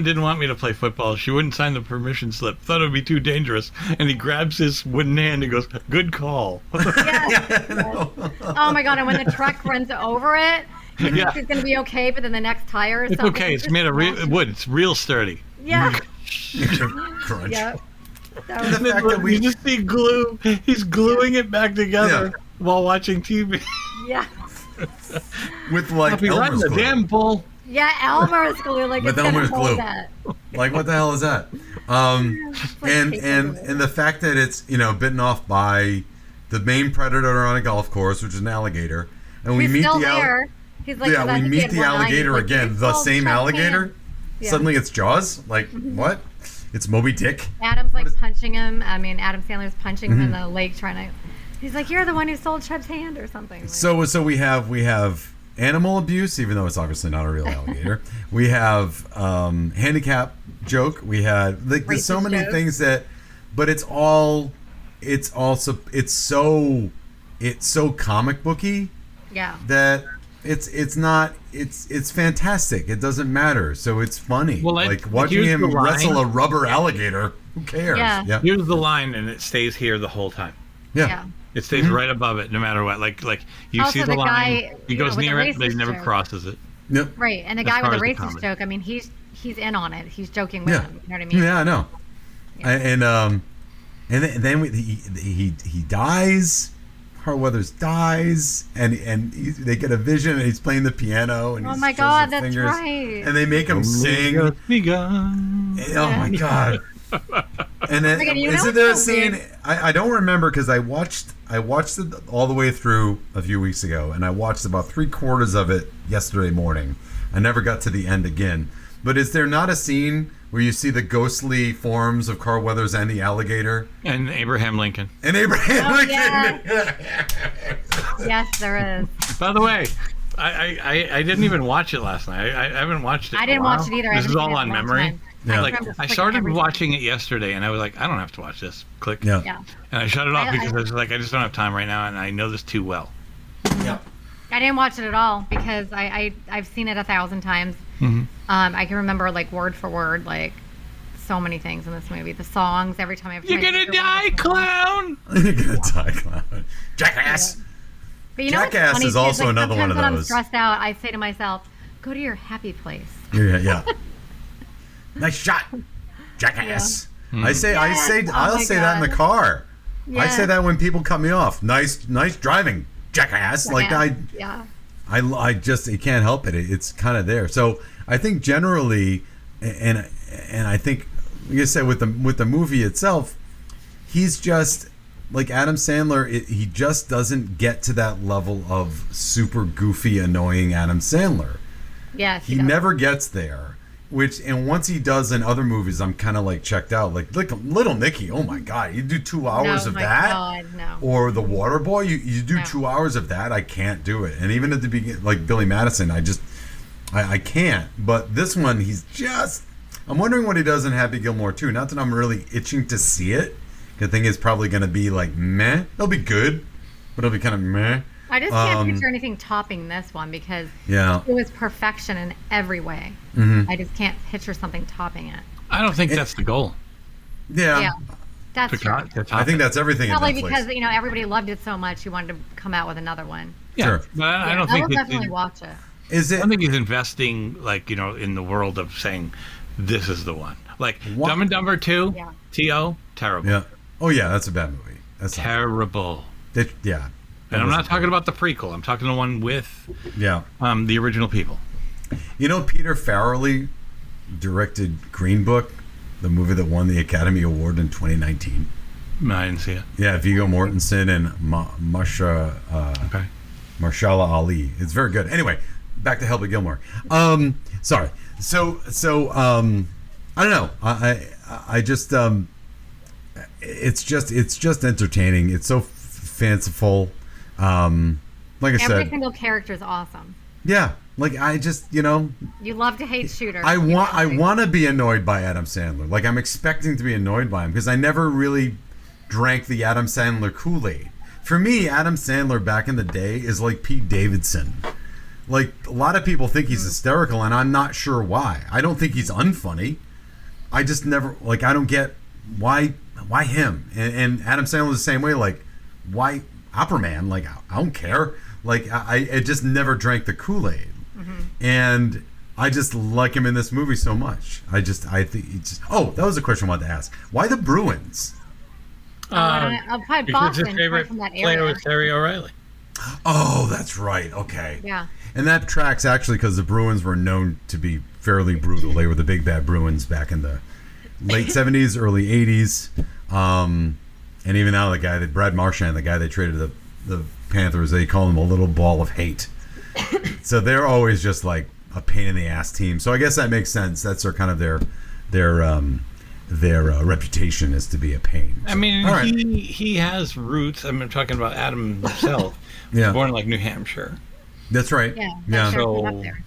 Speaker 4: didn't want me to play football. She wouldn't sign the permission slip. Thought it would be too dangerous. And he grabs his wooden hand and goes, good call.
Speaker 6: Yes. Oh, my God. And when the truck runs over it, he thinks he's going to be okay, but then the next tire is something.
Speaker 4: It's okay. It's made of wood. It's real sturdy.
Speaker 6: Yeah.
Speaker 5: Crunch.
Speaker 6: Yep.
Speaker 5: The fact that
Speaker 4: you just see glue. He's gluing it back together while watching TV.
Speaker 6: Yeah.
Speaker 5: With
Speaker 6: Elmer's
Speaker 4: glue. The damn bull.
Speaker 6: Yeah, Elmer's glue.
Speaker 5: With Elmer's glue. That. What the hell is that? And the fact that it's bitten off by the main predator on a golf course, which is an alligator, and we meet the alligator. He's like, we meet the alligator again. The same alligator. Yeah. Suddenly it's Jaws. What? It's Moby Dick.
Speaker 6: Adam's punching him. I mean, Adam Sandler's punching him in the lake, trying to. He's like, "You're the one who sold Chubb's hand," or something.
Speaker 5: So we have animal abuse, even though it's obviously not a real alligator. We have handicap joke. We had there's so many things but it's so comic booky.
Speaker 6: Yeah.
Speaker 5: That it's fantastic. It doesn't matter. So it's funny.
Speaker 4: Well,
Speaker 5: watching him wrestle a rubber alligator. Who cares?
Speaker 6: Yeah.
Speaker 4: Here's the line, and it stays here the whole time.
Speaker 5: Yeah.
Speaker 4: It stays right above it, no matter what. You
Speaker 6: also,
Speaker 4: see the line. He goes near it, but he never crosses it.
Speaker 5: Yep.
Speaker 6: Right, and the guy with the racist joke. I mean, he's in on it. He's joking with him. You know what I mean?
Speaker 5: Yeah, I know. Yeah. And then he dies. Carl Weathers dies, and they get a vision, and he's playing the piano. And
Speaker 6: oh my God, that's right.
Speaker 5: And they make him sing. Oh my God. And then isn't there a scene? I don't remember because I watched it all the way through a few weeks ago, and I watched about 3/4 of it yesterday morning. I never got to the end again. But is there not a scene where you see the ghostly forms of Carl Weathers and the alligator?
Speaker 4: And Abraham Lincoln.
Speaker 5: And Abraham Lincoln!
Speaker 6: Yes, there is.
Speaker 4: By the way, I didn't even watch it last night. I haven't watched it.
Speaker 6: I didn't watch it either.
Speaker 4: This is all on memory.
Speaker 5: Yeah.
Speaker 4: Like I started watching it yesterday, and I was like, I don't have to watch this. Click.
Speaker 5: Yeah.
Speaker 6: Yeah.
Speaker 4: And I shut it off because I was like, I just don't have time right now, and I know this too well.
Speaker 5: Yeah.
Speaker 6: I didn't watch it at all because I've seen it 1,000 times.
Speaker 4: Mm-hmm.
Speaker 6: I can remember like word for word like so many things in this movie. The songs every time.
Speaker 4: You're gonna die, clown!
Speaker 5: You're gonna die, clown. Jackass!
Speaker 6: Yeah. But you know what's
Speaker 5: Jackass
Speaker 6: funny,
Speaker 5: is also
Speaker 6: like,
Speaker 5: another one of
Speaker 6: sometimes when I'm
Speaker 5: those.
Speaker 6: stressed out, I say to myself, "Go to your happy place."
Speaker 5: Yeah. Nice shot, Jackass.
Speaker 4: Yeah.
Speaker 5: I'll say that in the car.
Speaker 6: Yeah.
Speaker 5: I say that when people cut me off. Nice driving, Jackass. Like
Speaker 6: Yeah.
Speaker 5: I just it can't help it. It's kind of there. So I think generally, and I think like I said with the movie itself, he's just like Adam Sandler. He just doesn't get to that level of super goofy, annoying Adam Sandler.
Speaker 6: Yes.
Speaker 5: He never gets there. And once he does in other movies, I'm kind of like checked out. Like Little Nicky, oh my God, you do 2 hours of that?
Speaker 6: God, no.
Speaker 5: Or The Water Boy, you do 2 hours of that? I can't do it. And even at the beginning, like Billy Madison, I can't. But this one, I'm wondering what he does in Happy Gilmore too. Not that I'm really itching to see it. I think it's probably going to be like meh. It'll be good, but it'll be kind of meh.
Speaker 6: I just can't picture anything topping this one because it was perfection in every way.
Speaker 5: Mm-hmm.
Speaker 6: I just can't picture something topping it.
Speaker 4: I don't think that's the goal.
Speaker 5: Yeah.
Speaker 6: That's true.
Speaker 5: I think that's everything.
Speaker 6: Probably
Speaker 5: in Netflix.
Speaker 6: because everybody loved it so much, he wanted to come out with another one.
Speaker 4: Yeah,
Speaker 5: Sure.
Speaker 4: but I don't
Speaker 6: I
Speaker 4: think
Speaker 6: will definitely watch it.
Speaker 5: Is it?
Speaker 4: I don't think he's investing in the world of saying this is the one. Like
Speaker 5: What?
Speaker 4: Dumb and Dumber 2,
Speaker 6: Yeah.
Speaker 4: T.O., terrible.
Speaker 5: Yeah. Oh yeah, that's a bad movie. That's
Speaker 4: Terrible.
Speaker 5: yeah.
Speaker 4: And I'm not talking about the prequel. I'm talking the one with
Speaker 5: Yeah.
Speaker 4: the original people.
Speaker 5: You know, Peter Farrelly directed Green Book, the movie that won the Academy Award in 2019.
Speaker 4: No, I didn't see it.
Speaker 5: Yeah, Viggo Mortensen and
Speaker 4: Okay.
Speaker 5: Marshala Ali. It's very good. Anyway, back to Happy Gilmore. Sorry. So I don't know. I just it's just entertaining. It's so fanciful. Like I said,
Speaker 6: Every single character is awesome.
Speaker 5: yeah. Like I just,
Speaker 6: You love to hate Shooter.
Speaker 5: I want to be annoyed by Adam Sandler. Like I'm expecting to be annoyed by him because I never really drank the Adam Sandler Kool-Aid. For me, Adam Sandler back in the day is like Pete Davidson. Like a lot of people think he's hysterical, and I'm not sure why. I don't think he's unfunny. I just never I don't get why him and Adam Sandler the same way. Like why Opera Man? Like I don't care. Like I just never drank the Kool-Aid. And I just like him in this movie so much. I think he just. Oh, that was a question I wanted to ask. Why the Bruins?
Speaker 6: I'll probably
Speaker 4: Because
Speaker 6: Boston
Speaker 4: his favorite
Speaker 6: from that
Speaker 4: player
Speaker 6: area.
Speaker 4: was Terry O'Reilly.
Speaker 5: Oh, that's right. Okay.
Speaker 6: Yeah.
Speaker 5: And that tracks actually because the Bruins were known to be fairly brutal. They were the big bad Bruins back in the late 70s, early 80s. And even now, Brad Marchand, the guy they traded the Panthers, they call him a little ball of hate. So they're always just like a pain in the ass team. So I guess that makes sense. That's their kind of their reputation is to be a pain. So,
Speaker 4: I mean,
Speaker 5: all right.
Speaker 4: he has roots. I'm talking about Adam himself.
Speaker 5: Yeah.
Speaker 4: He was born in like New Hampshire,
Speaker 5: That's right.
Speaker 6: Yeah.
Speaker 5: Yeah.
Speaker 6: Sure,
Speaker 4: So-
Speaker 6: up there.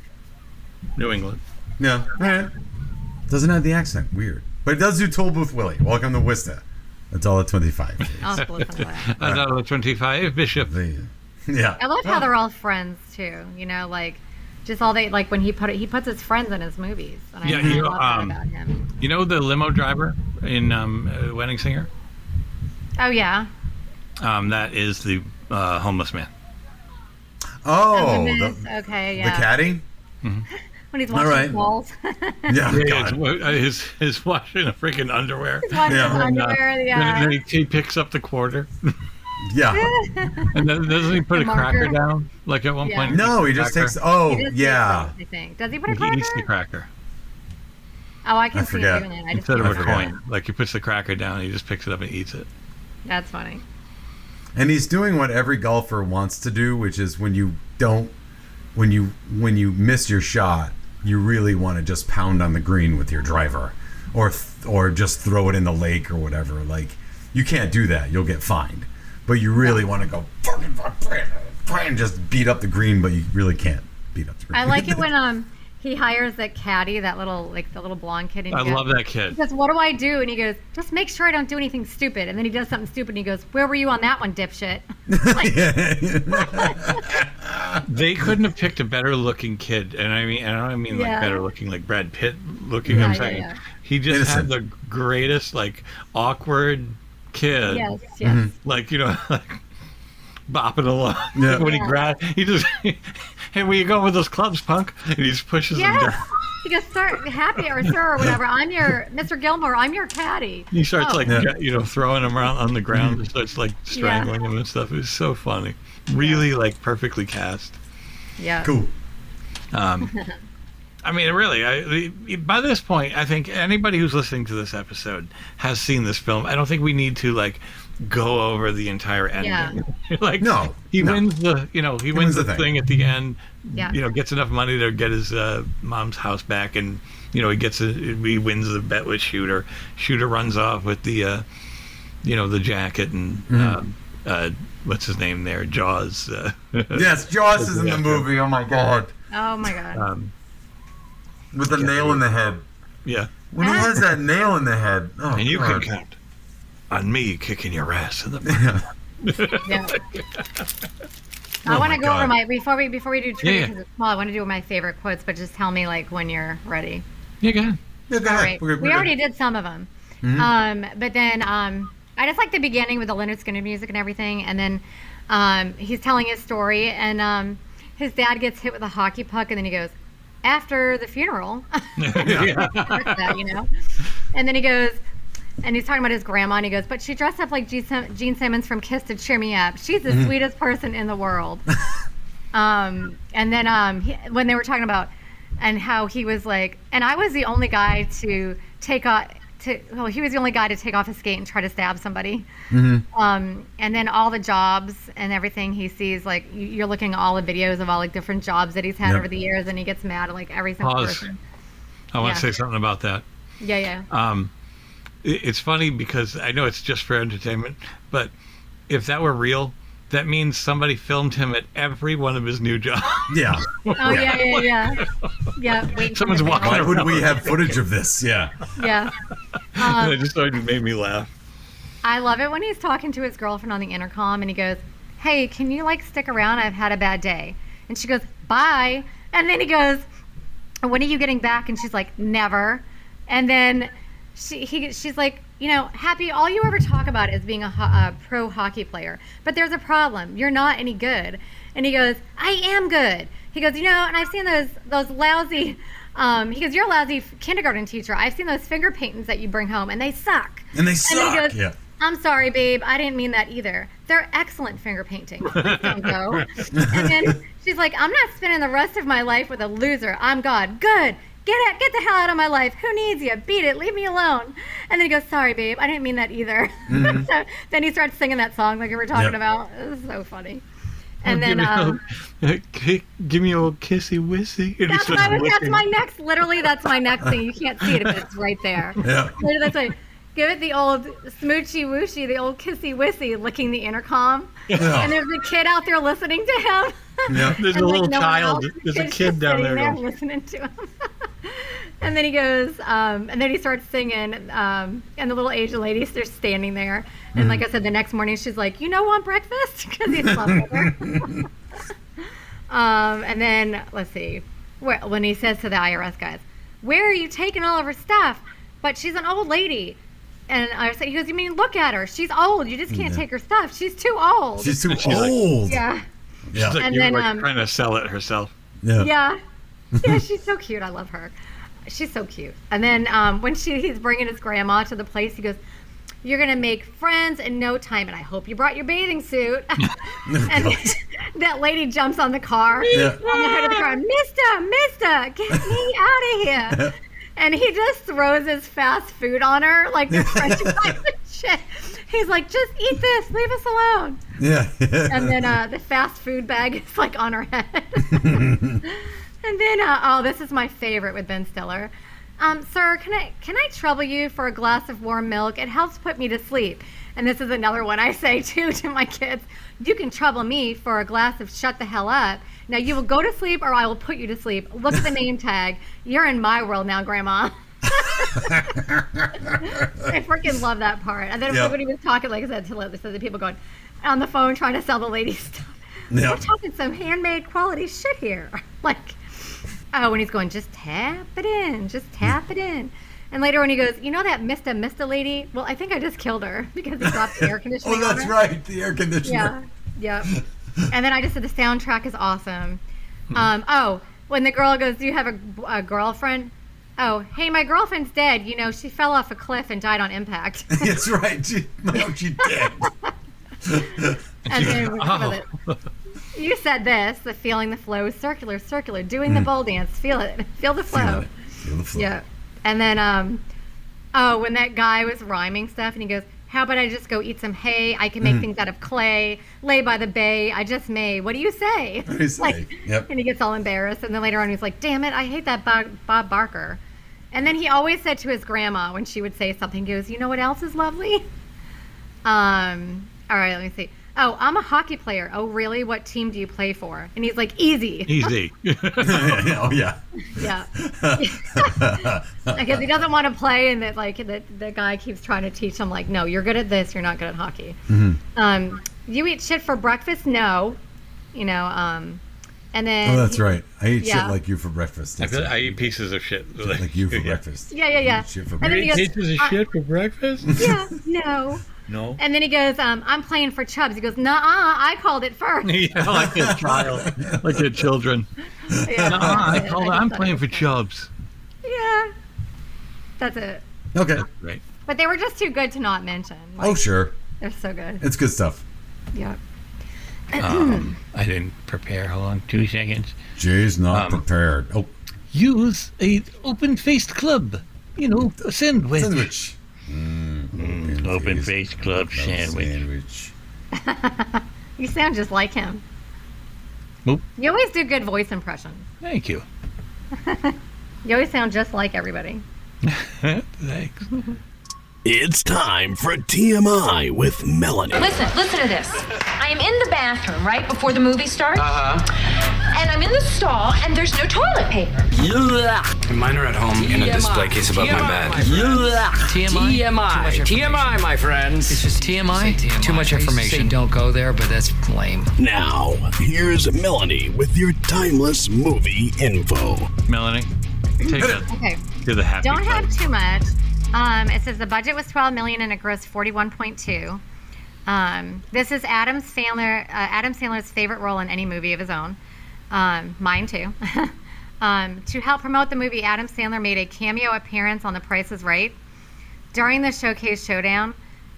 Speaker 4: New England.
Speaker 5: Yeah. All right. Doesn't have the accent. Weird. But it does do Toll Booth Willie. Welcome to Worcester. That's all at 25.
Speaker 6: I'll have to listen to that.
Speaker 4: That's out of the 25, Bishop.
Speaker 5: Yeah.
Speaker 6: I love how they're all friends too. Just all when he puts his friends in his movies. And I
Speaker 4: Yeah,
Speaker 6: love that about him.
Speaker 4: You know the limo driver in Wedding Singer?
Speaker 6: Oh yeah.
Speaker 4: That is the homeless man.
Speaker 5: Oh,
Speaker 6: Okay,
Speaker 5: the
Speaker 6: yeah.
Speaker 5: caddy?
Speaker 6: When he's
Speaker 5: All
Speaker 6: washing
Speaker 5: right.
Speaker 6: balls.
Speaker 5: Yeah.
Speaker 4: Yeah,
Speaker 5: God.
Speaker 4: his washing a freaking underwear.
Speaker 6: Washing
Speaker 5: Yeah.
Speaker 6: his underwear, yeah.
Speaker 4: Then he picks up the quarter.
Speaker 5: Yeah.
Speaker 4: And then doesn't he put
Speaker 6: The
Speaker 4: a cracker
Speaker 6: marker.
Speaker 4: down? Like at one
Speaker 6: Yeah.
Speaker 4: point?
Speaker 5: No, he
Speaker 4: eats the
Speaker 5: just
Speaker 4: cracker.
Speaker 5: takes. Oh,
Speaker 6: He does
Speaker 5: yeah.
Speaker 6: take those, I think. Does he put a
Speaker 4: He
Speaker 6: cracker?
Speaker 4: eats the cracker.
Speaker 6: Oh, I can
Speaker 5: I
Speaker 6: see
Speaker 5: forget.
Speaker 6: him doing it. I just
Speaker 4: Instead of
Speaker 6: can't
Speaker 4: a
Speaker 5: forget.
Speaker 6: remember.
Speaker 4: coin. Like he puts the cracker down, he just picks it up and eats it.
Speaker 6: That's funny.
Speaker 5: And he's doing what every golfer wants to do, which is when you miss your shot, you really want to just pound on the green with your driver, or just throw it in the lake or whatever. Like, you can't do that. You'll get fined. But you really want to go try and just beat up the green, but you really can't beat up the green.
Speaker 6: I like it when he hires that caddy, that little the little blonde kid. And
Speaker 4: I love that kid.
Speaker 6: He goes, "What do I do?" And he goes, "Just make sure I don't do anything stupid." And then he does something stupid, and he goes, "Where were you on that one, dipshit?"
Speaker 4: They couldn't have picked a better looking kid, and I don't mean like better looking like Brad Pitt looking.
Speaker 6: Yeah,
Speaker 4: I'm saying he just had the greatest like awkward kid.
Speaker 6: Yes, yes.
Speaker 4: Like, you know, like bopping along.
Speaker 5: Yeah.
Speaker 4: When he just, hey, where you going with those clubs, punk? And he just pushes him down.
Speaker 6: He goes, "Sir, Happy or Sir or whatever. I'm your Mr. Gilmore. I'm your caddy."
Speaker 4: He starts you know, throwing him around on the ground and starts like strangling him and stuff. It was so funny. Really like perfectly cast.
Speaker 6: Yeah.
Speaker 5: Cool.
Speaker 4: I mean, really, by this point, I think anybody who's listening to this episode has seen this film. I don't think we need to like go over the entire ending. Yeah. Like, he wins the, you know, he wins the thing at the end.
Speaker 6: Yeah.
Speaker 4: You know, gets enough money to get his mom's house back, and you know, he wins the bet with Shooter. Shooter runs off with the, you know, the jacket and what's his name there, Jaws.
Speaker 5: Yes, Jaws is in the movie. Oh my god.
Speaker 6: Oh my god.
Speaker 5: With the nail in the head.
Speaker 4: Yeah.
Speaker 5: When he has that nail in the head. Oh,
Speaker 4: and you can count on me kicking your ass in the
Speaker 6: Yeah. I want to go over my before we do trivia because it's small. I want to do my favorite quotes, but just tell me like when you're ready.
Speaker 4: Yeah, go ahead.
Speaker 5: Yeah, go ahead.
Speaker 6: All right. We already did some of them, but then I just like the beginning with the Leonard Skinner music and everything, and then he's telling his story, and his dad gets hit with a hockey puck, and then he goes, "After the funeral," that, you know, and then he goes. And he's talking about his grandma, and he goes, "But she dressed up like Gene Simmons from Kiss to cheer me up. She's the sweetest person in the world." And then when they were talking about and how he was like, and I was the only guy to take off. He was the only guy to take off his skate and try to stab somebody. And then all the jobs and everything he sees, like you're looking at all the videos of all like different jobs that he's had over the years, and he gets mad at like every single person.
Speaker 4: I want to say something about that.
Speaker 6: Yeah.
Speaker 4: It's funny because I know it's just for entertainment, but if that were real, that means somebody filmed him at every one of his new jobs.
Speaker 5: Yeah.
Speaker 6: Oh yeah.
Speaker 4: Someone's walking around.
Speaker 5: Why would we have footage of this? Yeah.
Speaker 6: Yeah.
Speaker 4: It just made me laugh.
Speaker 6: I love it when he's talking to his girlfriend on the intercom, and he goes, "Hey, can you like stick around? I've had a bad day." And she goes, "Bye." And then he goes, "When are you getting back?" And she's like, "Never." And then she's like, "You know, Happy, all you ever talk about is being a pro hockey player. But there's a problem. You're not any good." And he goes, "I am good." He goes, "You know, and I've seen those lousy," he goes, "You're a lousy kindergarten teacher. I've seen those finger paintings that you bring home, and they suck."
Speaker 5: And they suck.
Speaker 6: And he goes, "I'm sorry, babe. I didn't mean that either. They're excellent finger paintings. Please don't go." And then she's like, "I'm not spending the rest of my life with a loser. I'm God. Good. Get the hell out of my life. Who needs you? Beat it. Leave me alone." And then he goes, "Sorry, babe. I didn't mean that either." So then he starts singing that song like we were talking about. It was so funny. And then
Speaker 4: give me a little kissy wissy.
Speaker 6: That's my next. Literally, that's my next thing. You can't see it, but it's right there.
Speaker 5: Yeah.
Speaker 6: That's like, give it the old smoochy wooshy, the old kissy wissy, licking the intercom. Yeah. And there's a kid out there listening to him.
Speaker 5: Yeah.
Speaker 4: There's a little child. There's a kid down there
Speaker 6: listening to him. And then he goes, and then he starts singing, and the little Asian lady's just standing there. And like I said, the next morning she's like, "You know, want breakfast?" Because he's slept with her. And then let's see, when he says to the IRS guys, "Where are you taking all of her stuff?" "But she's an old lady." And I said, he goes, "You mean look at her? She's old. You just can't take her stuff. She's too old."
Speaker 5: She's too old.
Speaker 6: Like, yeah.
Speaker 4: She's like,
Speaker 6: and
Speaker 4: you're
Speaker 6: then
Speaker 4: like trying to sell it herself.
Speaker 6: Yeah. Yeah, she's so cute. I love her. She's so cute. And then when he's bringing his grandma to the place, he goes, "You're going to make friends in no time, and I hope you brought your bathing suit." And that lady jumps on the car, on the hood of the car, Mister, get me out of here. And he just throws his fast food on her, like the French fries and shit. He's like, "Just eat this, leave us alone."
Speaker 5: Yeah.
Speaker 6: And then the fast food bag is like on her head. And then, this is my favorite with Ben Stiller. Sir, can I trouble you for a glass of warm milk? It helps put me to sleep. And this is another one I say too to my kids. You can trouble me for a glass of shut the hell up. Now you will go to sleep or I will put you to sleep. Look at the name tag. You're in my world now, Grandma. I freaking love that part. And then when he was talking, like I said, to the people going on the phone trying to sell the lady stuff. We're talking some handmade quality shit here. Like, when he's going, just tap it in, just tap it in. And later when he goes, you know that Mista lady? Well, I think I just killed her because he dropped the air conditioner.
Speaker 5: Oh, that's right, the air conditioner.
Speaker 6: Yeah. And then I just said the soundtrack is awesome. When the girl goes, do you have a girlfriend? Oh, hey, my girlfriend's dead. You know, she fell off a cliff and died on impact.
Speaker 5: That's right. She did.
Speaker 6: And then you said this, the feeling the flow is circular, doing the bowl dance. Feel it. Feel the flow.
Speaker 5: Feel the flow.
Speaker 6: Yeah. And then, when that guy was rhyming stuff and he goes, how about I just go eat some hay? I can make things out of clay, lay by the bay. I just may. What do you say?
Speaker 5: What do you say?
Speaker 6: And he gets all embarrassed. And then later on he's like, damn it, I hate that Bob Barker. And then he always said to his grandma when she would say something, he goes, you know what else is lovely? All right, let me see. Oh, I'm a hockey player. Oh, really? What team do you play for? And he's like, easy.
Speaker 4: Easy.
Speaker 5: Oh, yeah.
Speaker 6: Yeah. Because he doesn't want to play, and that the guy keeps trying to teach him, like, no, you're good at this, you're not good at hockey.
Speaker 5: Mm-hmm.
Speaker 6: You eat shit for breakfast? No. You know, and then...
Speaker 5: Oh, that's right. I eat shit like you for breakfast.
Speaker 4: I eat pieces of shit.
Speaker 5: Like you for breakfast.
Speaker 6: Yeah.
Speaker 5: Shit for
Speaker 6: And then he
Speaker 5: breakfast.
Speaker 6: goes,
Speaker 4: Pieces of shit for breakfast?
Speaker 6: Yeah, no.
Speaker 4: No.
Speaker 6: And then he goes, I'm playing for Chubbs. He goes, nuh-uh, I called it first.
Speaker 4: Yeah, like a child. Like your children.
Speaker 6: Yeah,
Speaker 4: I'm playing for Chubbs.
Speaker 6: Yeah. That's it.
Speaker 5: Okay.
Speaker 4: Right.
Speaker 6: But they were just too good to not mention.
Speaker 5: Oh, sure.
Speaker 6: They're so good.
Speaker 5: It's good stuff.
Speaker 6: Yeah.
Speaker 4: I didn't prepare. Hold on 2 seconds.
Speaker 5: Jay's not prepared. Oh.
Speaker 4: Use a open-faced club. You know, a sandwich.
Speaker 5: Sandwich.
Speaker 4: Open-faced club sandwich.
Speaker 6: You sound just like him.
Speaker 4: Oop.
Speaker 6: You always do good voice impressions.
Speaker 4: Thank you.
Speaker 6: You always sound just like everybody.
Speaker 4: Thanks.
Speaker 1: It's time for TMI with Melanie.
Speaker 7: Listen to this. I am in the bathroom right before the movie starts. And I'm in the stall, and there's no toilet paper.
Speaker 8: Mine are at home in a display case above my bed. TMI, my friends.
Speaker 9: It's just TMI. Too much information. Don't go there, but that's lame.
Speaker 1: Now, here's Melanie with your timeless movie info.
Speaker 4: Melanie, take that
Speaker 6: Okay.
Speaker 4: to the happy
Speaker 6: Don't
Speaker 4: part.
Speaker 6: have too much. It says the budget was $12 million and it grossed $41.2 million. This is Adam Sandler's favorite role in any movie of his own. Mine too. To help promote the movie, Adam Sandler made a cameo appearance on The Price is Right during the showcase showdown,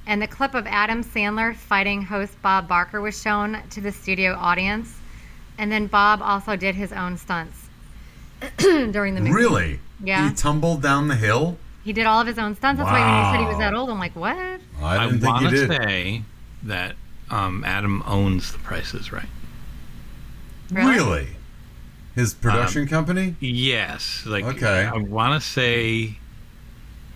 Speaker 6: and the clip of Adam Sandler fighting host Bob Barker was shown to the studio audience, and then Bob also did his own stunts during the movie.
Speaker 5: Really?
Speaker 6: Yeah.
Speaker 5: He tumbled down the hill?
Speaker 6: He did all of his own stunts. That's why when you said he was that old, I'm like, what?
Speaker 5: I didn't think
Speaker 4: want
Speaker 5: he
Speaker 4: to
Speaker 5: did.
Speaker 4: say that Adam owns The Price is Right.
Speaker 5: Really? His production company?
Speaker 4: Yes. Like,
Speaker 5: Okay.
Speaker 4: I want to say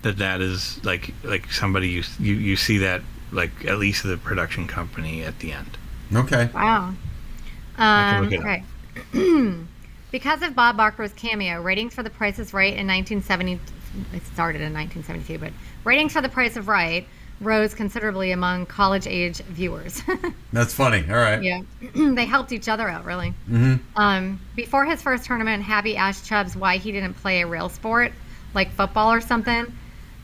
Speaker 4: that is like somebody you see that, like, at least the production company at the end.
Speaker 5: Okay.
Speaker 6: Wow.
Speaker 4: I can look it
Speaker 6: Okay. Because of Bob Barker's cameo, ratings for The Price is Right in 1970. It started in 1972, but ratings for The Price is Right rose considerably among college-age viewers.
Speaker 5: That's funny. All right.
Speaker 6: Yeah, they helped each other out, really. Mm-hmm. Before his first tournament, Happy asked Chubbs why he didn't play a real sport, like football or something.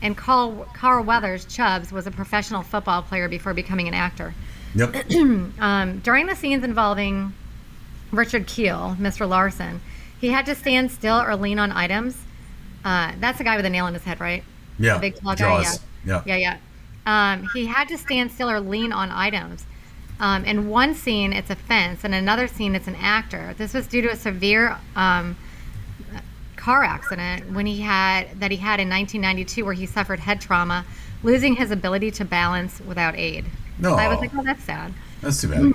Speaker 6: And Carl Weathers, Chubbs, was a professional football player before becoming an actor.
Speaker 5: Yep.
Speaker 6: During the scenes involving Richard Keel, Mr. Larson, he had to stand still or lean on items. That's the guy with a nail in his head, right?
Speaker 5: Yeah.
Speaker 6: The big tall guy.
Speaker 5: Jaws. Yeah.
Speaker 6: He had to stand still or lean on items. In one scene, it's a fence. In another scene, it's an actor. This was due to a severe car accident he had in 1992, where he suffered head trauma, losing his ability to balance without aid.
Speaker 5: No.
Speaker 6: I was like, oh, that's sad.
Speaker 5: That's too bad.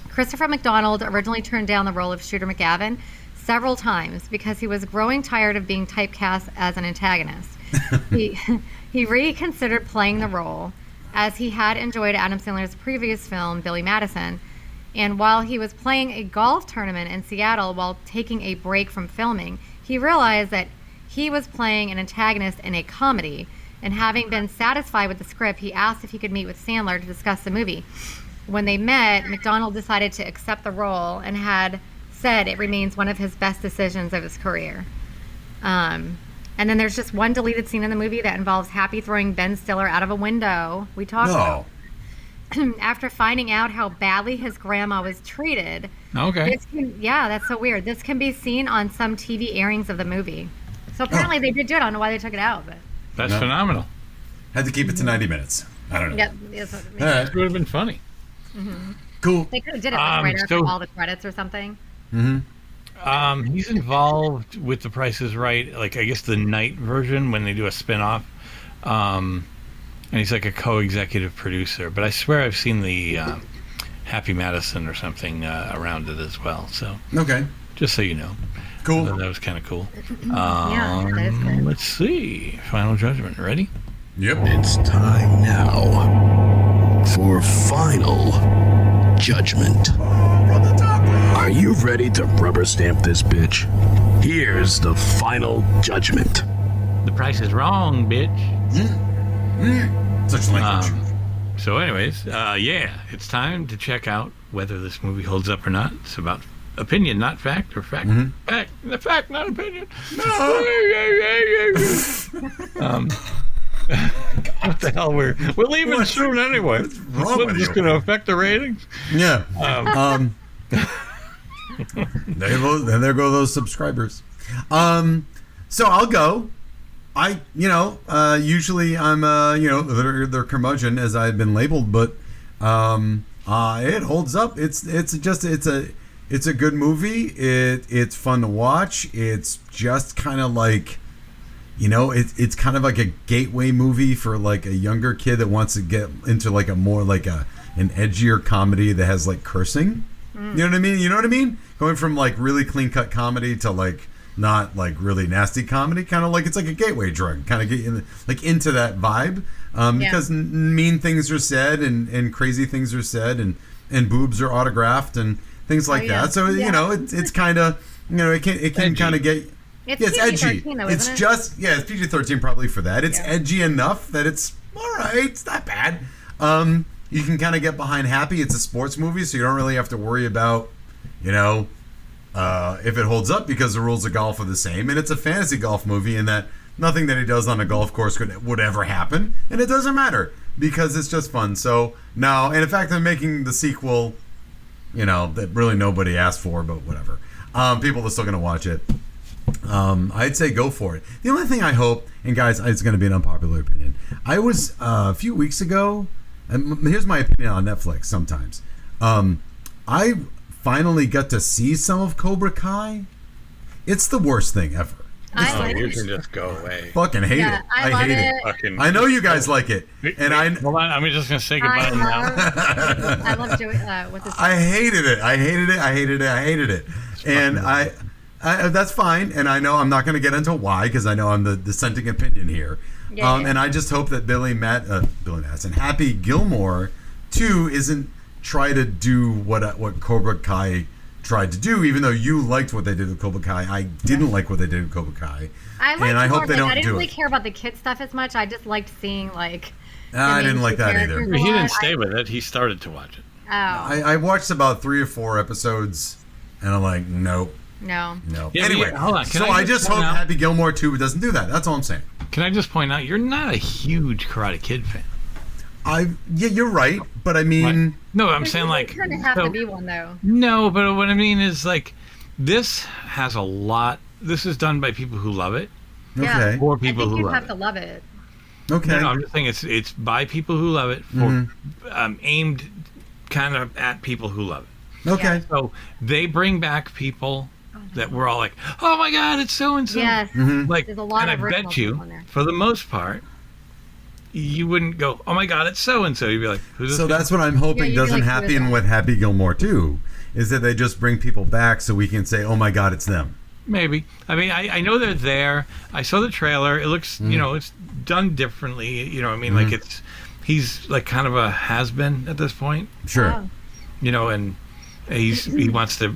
Speaker 6: Christopher McDonald originally turned down the role of Shooter McGavin, several times because he was growing tired of being typecast as an antagonist. He reconsidered playing the role, as he had enjoyed Adam Sandler's previous film, Billy Madison. And while he was playing a golf tournament in Seattle while taking a break from filming, he realized that he was playing an antagonist in a comedy. And having been satisfied with the script, he asked if he could meet with Sandler to discuss the movie. When they met, McDonald decided to accept the role and had said it remains one of his best decisions of his career. And then there's just one deleted scene in the movie that involves Happy throwing Ben Stiller out of a window. We talked about after finding out how badly his grandma was treated.
Speaker 4: Okay.
Speaker 6: That's so weird. This can be seen on some TV airings of the movie. So apparently they did do it. I don't know why they took it out, but
Speaker 4: that's phenomenal.
Speaker 5: Had to keep it to 90 minutes. I don't know.
Speaker 6: Yep.
Speaker 4: It would have been funny.
Speaker 6: Mm-hmm.
Speaker 5: Cool.
Speaker 6: They could have did it right after all the credits or something.
Speaker 5: Mm-hmm.
Speaker 4: He's involved with The Price is Right, like I guess the night version when they do a spin-off. And he's like a co-executive producer. But I swear I've seen the Happy Madison or something around it as well. So
Speaker 5: okay,
Speaker 4: just so you know.
Speaker 5: Cool.
Speaker 4: That was kind of cool.
Speaker 6: Yeah, that is good.
Speaker 4: Let's see. Final Judgment. Ready?
Speaker 5: Yep.
Speaker 1: It's time now for Final Judgment. Are you ready to rubber stamp this bitch? Here's the Final Judgment.
Speaker 4: The price is wrong, bitch.
Speaker 5: Such language.
Speaker 4: So anyways, it's time to check out whether this movie holds up or not. It's about opinion, not fact, or fact, fact, not opinion. What the hell? We're leaving soon anyway. What's
Speaker 5: wrong with
Speaker 4: just
Speaker 5: you?
Speaker 4: going to affect the ratings?
Speaker 5: Yeah. There go those subscribers. So I'll go. Usually I'm, they're curmudgeon as I've been labeled, but it holds up. It's a good movie. It's fun to watch. It's just kind of like, it's kind of like a gateway movie for like a younger kid that wants to get into like a more like an edgier comedy that has like cursing. You know what I mean? Going from like really clean cut comedy to like not like really nasty comedy, kind of like it's like a gateway drug, kind of get into that vibe, because mean things are said and crazy things are said and boobs are autographed and things like that. So it's kind of it can kind of get. It's edgy.
Speaker 6: Though,
Speaker 5: it's
Speaker 6: it?
Speaker 5: just it's PG-13 probably for that. It's edgy enough that it's all right. It's not bad. You can kind of get behind Happy. It's a sports movie, so you don't really have to worry about if it holds up because the rules of golf are the same. And it's a fantasy golf movie in that nothing that he does on a golf course would ever happen, and it doesn't matter because it's just fun. So now, and in fact, I'm making the sequel. That really nobody asked for, but whatever. People are still going to watch it. I'd say go for it. The only thing I hope, and guys, it's going to be an unpopular opinion. I was a few weeks ago, and here's my opinion on Netflix sometimes. I finally got to see some of Cobra Kai. It's the worst thing ever.
Speaker 4: You can just go away.
Speaker 5: Fucking hate it. I hate it. I know you guys like it, and
Speaker 4: hold on. I'm just gonna say goodbye now.
Speaker 6: I love Joey. What's his name?
Speaker 5: I hated it, and I that's fine. And I know I'm not gonna get into why because I know I'm the dissenting opinion here. And I just hope that Billy Madison, Happy Gilmore, too, isn't try to do what Cobra Kai tried to do, even though you liked what they did with Cobra Kai. I didn't like what they did with Cobra Kai. I hope they don't do it.
Speaker 6: I didn't really care about the kid stuff as much. I just liked seeing like.
Speaker 5: I didn't like that either.
Speaker 4: He didn't stay with it. He started to watch it.
Speaker 6: Oh.
Speaker 5: I watched about 3 or 4 episodes, and I'm like, nope.
Speaker 6: No.
Speaker 4: Yeah,
Speaker 5: anyway,
Speaker 4: hold on.
Speaker 5: I just hope Happy Gilmore 2 doesn't do that. That's all I'm saying.
Speaker 4: Can I just point out, you're not a huge Karate Kid fan.
Speaker 5: You're right, but I mean...
Speaker 4: No, I'm saying like...
Speaker 6: You kind of have to be one, though.
Speaker 4: No, but what I mean is like, this has a lot... This is done by people who love it.
Speaker 5: Okay.
Speaker 4: Or people who love it.
Speaker 6: you have to love it.
Speaker 5: Okay.
Speaker 4: No, I'm just saying it's by people who love it, for aimed kind of at people who love it.
Speaker 5: Okay.
Speaker 4: So they bring back people that we're all like, oh my God, it's so and so.
Speaker 6: Yes.
Speaker 4: Like,
Speaker 6: There's a lot
Speaker 4: and
Speaker 6: of
Speaker 4: I bet you,
Speaker 6: on there.
Speaker 4: for the most part, you wouldn't go, oh my God, it's so and so. You'd be like, who's this?
Speaker 5: So
Speaker 4: guy?
Speaker 5: that's what I'm hoping
Speaker 6: you'd be
Speaker 5: doesn't
Speaker 6: like, who is
Speaker 5: happen
Speaker 6: that?
Speaker 5: with Happy Gilmore too. Is that they just bring people back so we can say, oh my God, it's them.
Speaker 4: Maybe. I mean, I know they're there. I saw the trailer. It looks, it's done differently. Like he's like kind of a has-been at this point.
Speaker 5: Sure.
Speaker 6: Wow.
Speaker 4: And he wants to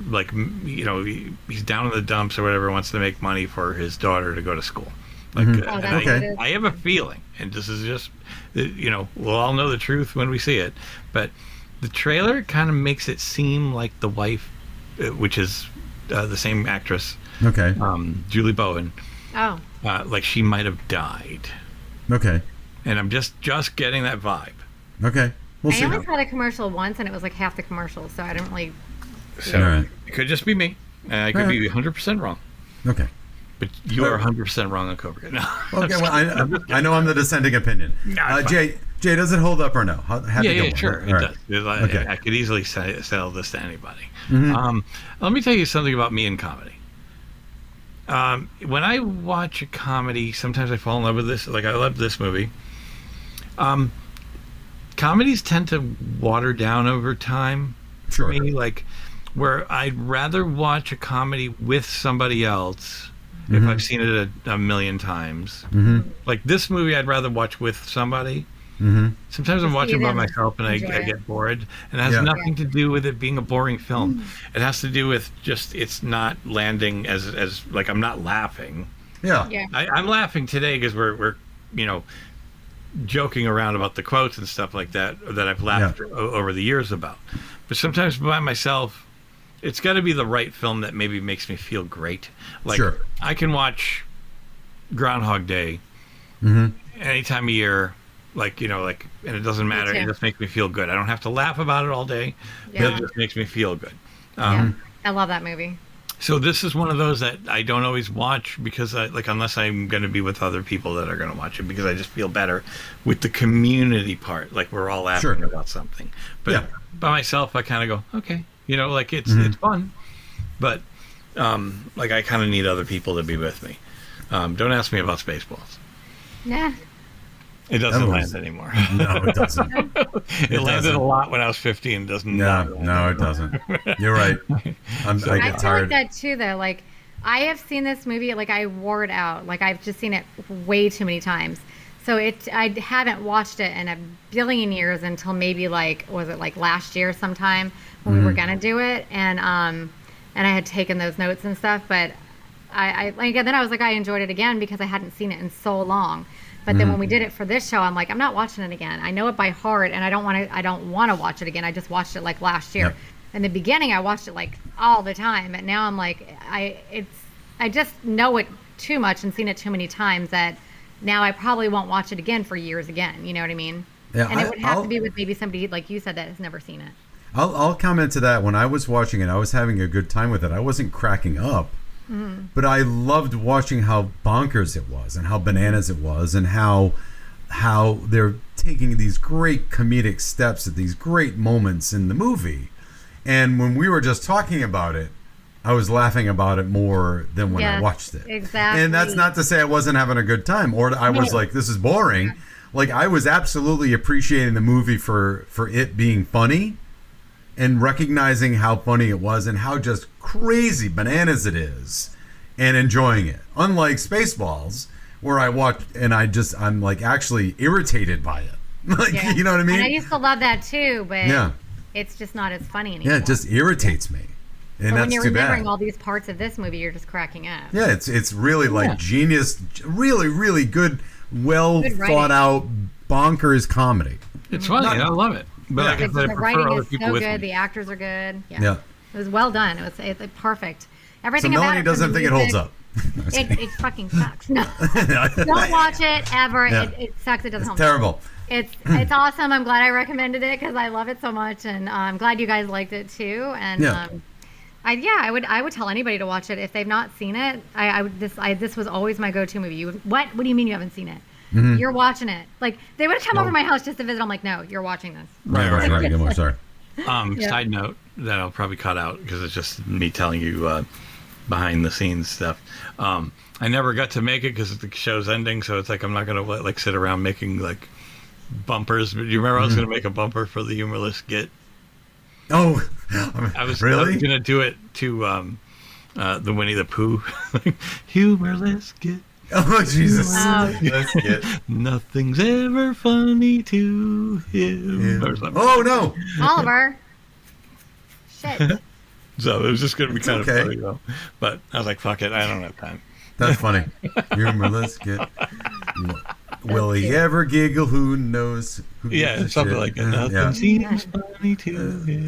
Speaker 4: he's down in the dumps or whatever, wants to make money for his daughter to go to school. Like,
Speaker 6: Oh, that's what it is.
Speaker 4: I have a feeling, and this is just, we'll all know the truth when we see it, but the trailer kind of makes it seem like the wife, which is the same actress,
Speaker 5: Okay.
Speaker 4: Julie Bowen,
Speaker 6: Oh.
Speaker 4: like she might have died,
Speaker 5: Okay.
Speaker 4: and I'm just getting that vibe.
Speaker 5: Okay. We'll
Speaker 6: I
Speaker 5: see.
Speaker 6: only saw the commercial once, and it was like half the commercial, so I didn't really.
Speaker 4: So
Speaker 5: All right.
Speaker 4: it could just be me. I could be 100% wrong,
Speaker 5: Okay.
Speaker 4: but you are 100% wrong on Cobra Kai. No.
Speaker 5: Okay. Well, I know I'm the dissenting opinion.
Speaker 4: Nah, it's
Speaker 5: Jay, does it hold up or no? Happy
Speaker 4: Yeah,
Speaker 5: Gilmore.
Speaker 4: sure,
Speaker 5: All
Speaker 4: it
Speaker 5: right.
Speaker 4: does.
Speaker 5: Okay.
Speaker 4: I could easily sell this to anybody.
Speaker 5: Mm-hmm.
Speaker 4: Let me tell you something about me and comedy. When I watch a comedy, sometimes I fall in love with this. Like, I love this movie. Comedies tend to water down over time.
Speaker 5: Sure.
Speaker 4: For me, like, where I'd rather watch a comedy with somebody else if I've seen it a million times.
Speaker 5: Mm-hmm.
Speaker 4: Like this movie, I'd rather watch with somebody.
Speaker 5: Mm-hmm.
Speaker 4: Sometimes I'm
Speaker 6: Just
Speaker 4: watching
Speaker 6: see
Speaker 4: by
Speaker 6: them,
Speaker 4: myself and I
Speaker 6: enjoy it.
Speaker 4: get bored. And it has
Speaker 5: Yeah.
Speaker 4: nothing to do with it being a boring film. It has to do with just it's not landing as like I'm not laughing.
Speaker 5: Yeah.
Speaker 6: Yeah.
Speaker 4: I'm laughing today because we're joking around about the quotes and stuff like that I've laughed over the years about. But sometimes by myself, it's got to be the right film that maybe makes me feel great. Like
Speaker 5: Sure.
Speaker 4: I can watch Groundhog Day any time of year, and it doesn't matter. It
Speaker 6: too.
Speaker 4: just makes me feel good. I don't have to laugh about it all day, but
Speaker 6: Yeah.
Speaker 4: it just makes me feel good.
Speaker 6: Yeah. I love that movie.
Speaker 4: So this is one of those that I don't always watch because unless I'm going to be with other people that are going to watch it, because I just feel better with the community part. Like we're all laughing
Speaker 5: Sure.
Speaker 4: about something. But
Speaker 5: Yeah.
Speaker 4: by myself, I kind of go, okay, it's fun, but I kind of need other people to be with me. Don't ask me about Spaceballs.
Speaker 6: Yeah.
Speaker 4: It doesn't
Speaker 5: That was-
Speaker 4: land anymore.
Speaker 5: No, it doesn't.
Speaker 4: It landed
Speaker 5: doesn't.
Speaker 4: a lot when I was 15. It doesn't.
Speaker 5: No,
Speaker 4: not land
Speaker 5: no, it
Speaker 4: anymore.
Speaker 5: doesn't. You're right. I
Speaker 6: I
Speaker 5: get
Speaker 6: feel like
Speaker 5: tired.
Speaker 6: that too, though. Like, I have seen this movie, like, I wore it out. Like, I've just seen it way too many times. So I haven't watched it in a billion years until maybe, was it last year sometime when we were going to do it? And I had taken those notes and stuff. But then I was like, I enjoyed it again because I hadn't seen it in so long. But then when we did it for this show, I'm like, I'm not watching it again. I know it by heart, and I don't want to watch it again. I just watched it last year.
Speaker 5: Yep.
Speaker 6: In the beginning, I watched it all the time, and now I'm like, I just know it too much and seen it too many times that now I probably won't watch it again for years again. You know what I mean?
Speaker 5: Yeah,
Speaker 6: And it would have
Speaker 5: I'll-
Speaker 6: to be with maybe somebody like you said that has never seen it.
Speaker 5: I'll comment to that. When I was watching it, I was having a good time with it. I wasn't cracking up, but I loved watching how bonkers it was and how bananas it was and how they're taking these great comedic steps at these great moments in the movie. And when we were just talking about it, I was laughing about it more than when I
Speaker 6: Yes,
Speaker 5: watched it.
Speaker 6: exactly.
Speaker 5: And that's not to say I wasn't having a good time or I was
Speaker 6: No.
Speaker 5: like, this is boring. Like, I was absolutely appreciating the movie for it being funny and recognizing how funny it was and how just crazy bananas it is and enjoying it. Unlike Spaceballs, where I watched and I'm like actually irritated by it. Like,
Speaker 6: Yeah.
Speaker 5: you know what I mean?
Speaker 6: And I used to love that too, but
Speaker 5: Yeah.
Speaker 6: it's just not as funny anymore.
Speaker 5: Yeah, it just irritates me. And
Speaker 6: But when
Speaker 5: that's
Speaker 6: you're
Speaker 5: too bad.
Speaker 6: remembering all these parts of this movie, you're just cracking up.
Speaker 5: Yeah, it's really like genius, really, really good, well
Speaker 6: Good writing.
Speaker 5: thought out, bonkers comedy.
Speaker 4: It's funny. I love it. But like I
Speaker 6: The
Speaker 4: said, I prefer
Speaker 6: writing
Speaker 4: other
Speaker 6: is
Speaker 4: people
Speaker 6: so
Speaker 4: with
Speaker 6: good.
Speaker 4: me.
Speaker 6: The actors are good.
Speaker 5: Yeah.
Speaker 6: It was well done. It's perfect.
Speaker 5: So
Speaker 6: Everything about
Speaker 5: Melanie
Speaker 6: it. from
Speaker 5: doesn't
Speaker 6: the
Speaker 5: think it holds
Speaker 6: music,
Speaker 5: up.
Speaker 6: It fucking sucks. No, don't watch it ever.
Speaker 5: Yeah.
Speaker 6: It sucks. It doesn't. hold up.
Speaker 5: Terrible.
Speaker 6: It's awesome. I'm glad I recommended it because I love it so much, and I'm glad you guys liked it too. And
Speaker 5: Yeah.
Speaker 6: I would tell anybody to watch it if they've not seen it. This was always my go-to movie. What do you mean you haven't seen it?
Speaker 5: Mm-hmm.
Speaker 6: You're watching it. Like they would have come over to my house just to visit. I'm like, no, you're watching this.
Speaker 5: Right. Gilmore, sorry.
Speaker 4: Side note that I'll probably cut out because it's just me telling you behind the scenes stuff. I never got to make it because the show's ending, so it's like I'm not gonna sit around making bumpers. Do you remember I was going to make a bumper for the humorless Git?
Speaker 5: Oh,
Speaker 4: I was
Speaker 5: really
Speaker 4: going to do it to the Winnie the Pooh. Humorless Git.
Speaker 5: Oh, Jesus.
Speaker 6: Let's
Speaker 5: get.
Speaker 4: Nothing's ever funny to him. Or something.
Speaker 5: Oh, no.
Speaker 6: Oliver. Shit.
Speaker 4: So it was just going to be kind
Speaker 5: okay.
Speaker 4: of funny, though. But I was like, fuck it. I don't have time.
Speaker 5: That's funny. Humorless Git. Will he ever giggle? Who knows? Who
Speaker 4: Yeah, something like that. Nothing seems funny to him.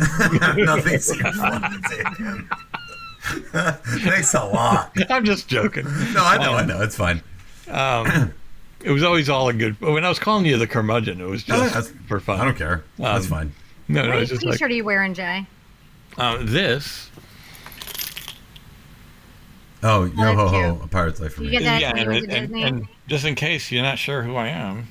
Speaker 5: Nothing seems funny to him. Thanks a lot.
Speaker 4: I'm just joking.
Speaker 5: No, I know. It's fine.
Speaker 4: It was always all in good. When I was calling you the curmudgeon, it was just for fun.
Speaker 5: I don't care. That's fine.
Speaker 4: No,
Speaker 6: What
Speaker 4: it's just
Speaker 6: t-shirt
Speaker 4: like
Speaker 6: are you wearing, Jay?
Speaker 4: this.
Speaker 5: Oh, yo ho
Speaker 6: cute.
Speaker 5: ho, A Pirate's Life for
Speaker 6: You
Speaker 5: me.
Speaker 6: get that
Speaker 4: Yeah,
Speaker 6: when you went to Disney?
Speaker 4: and just in case you're not sure who I am,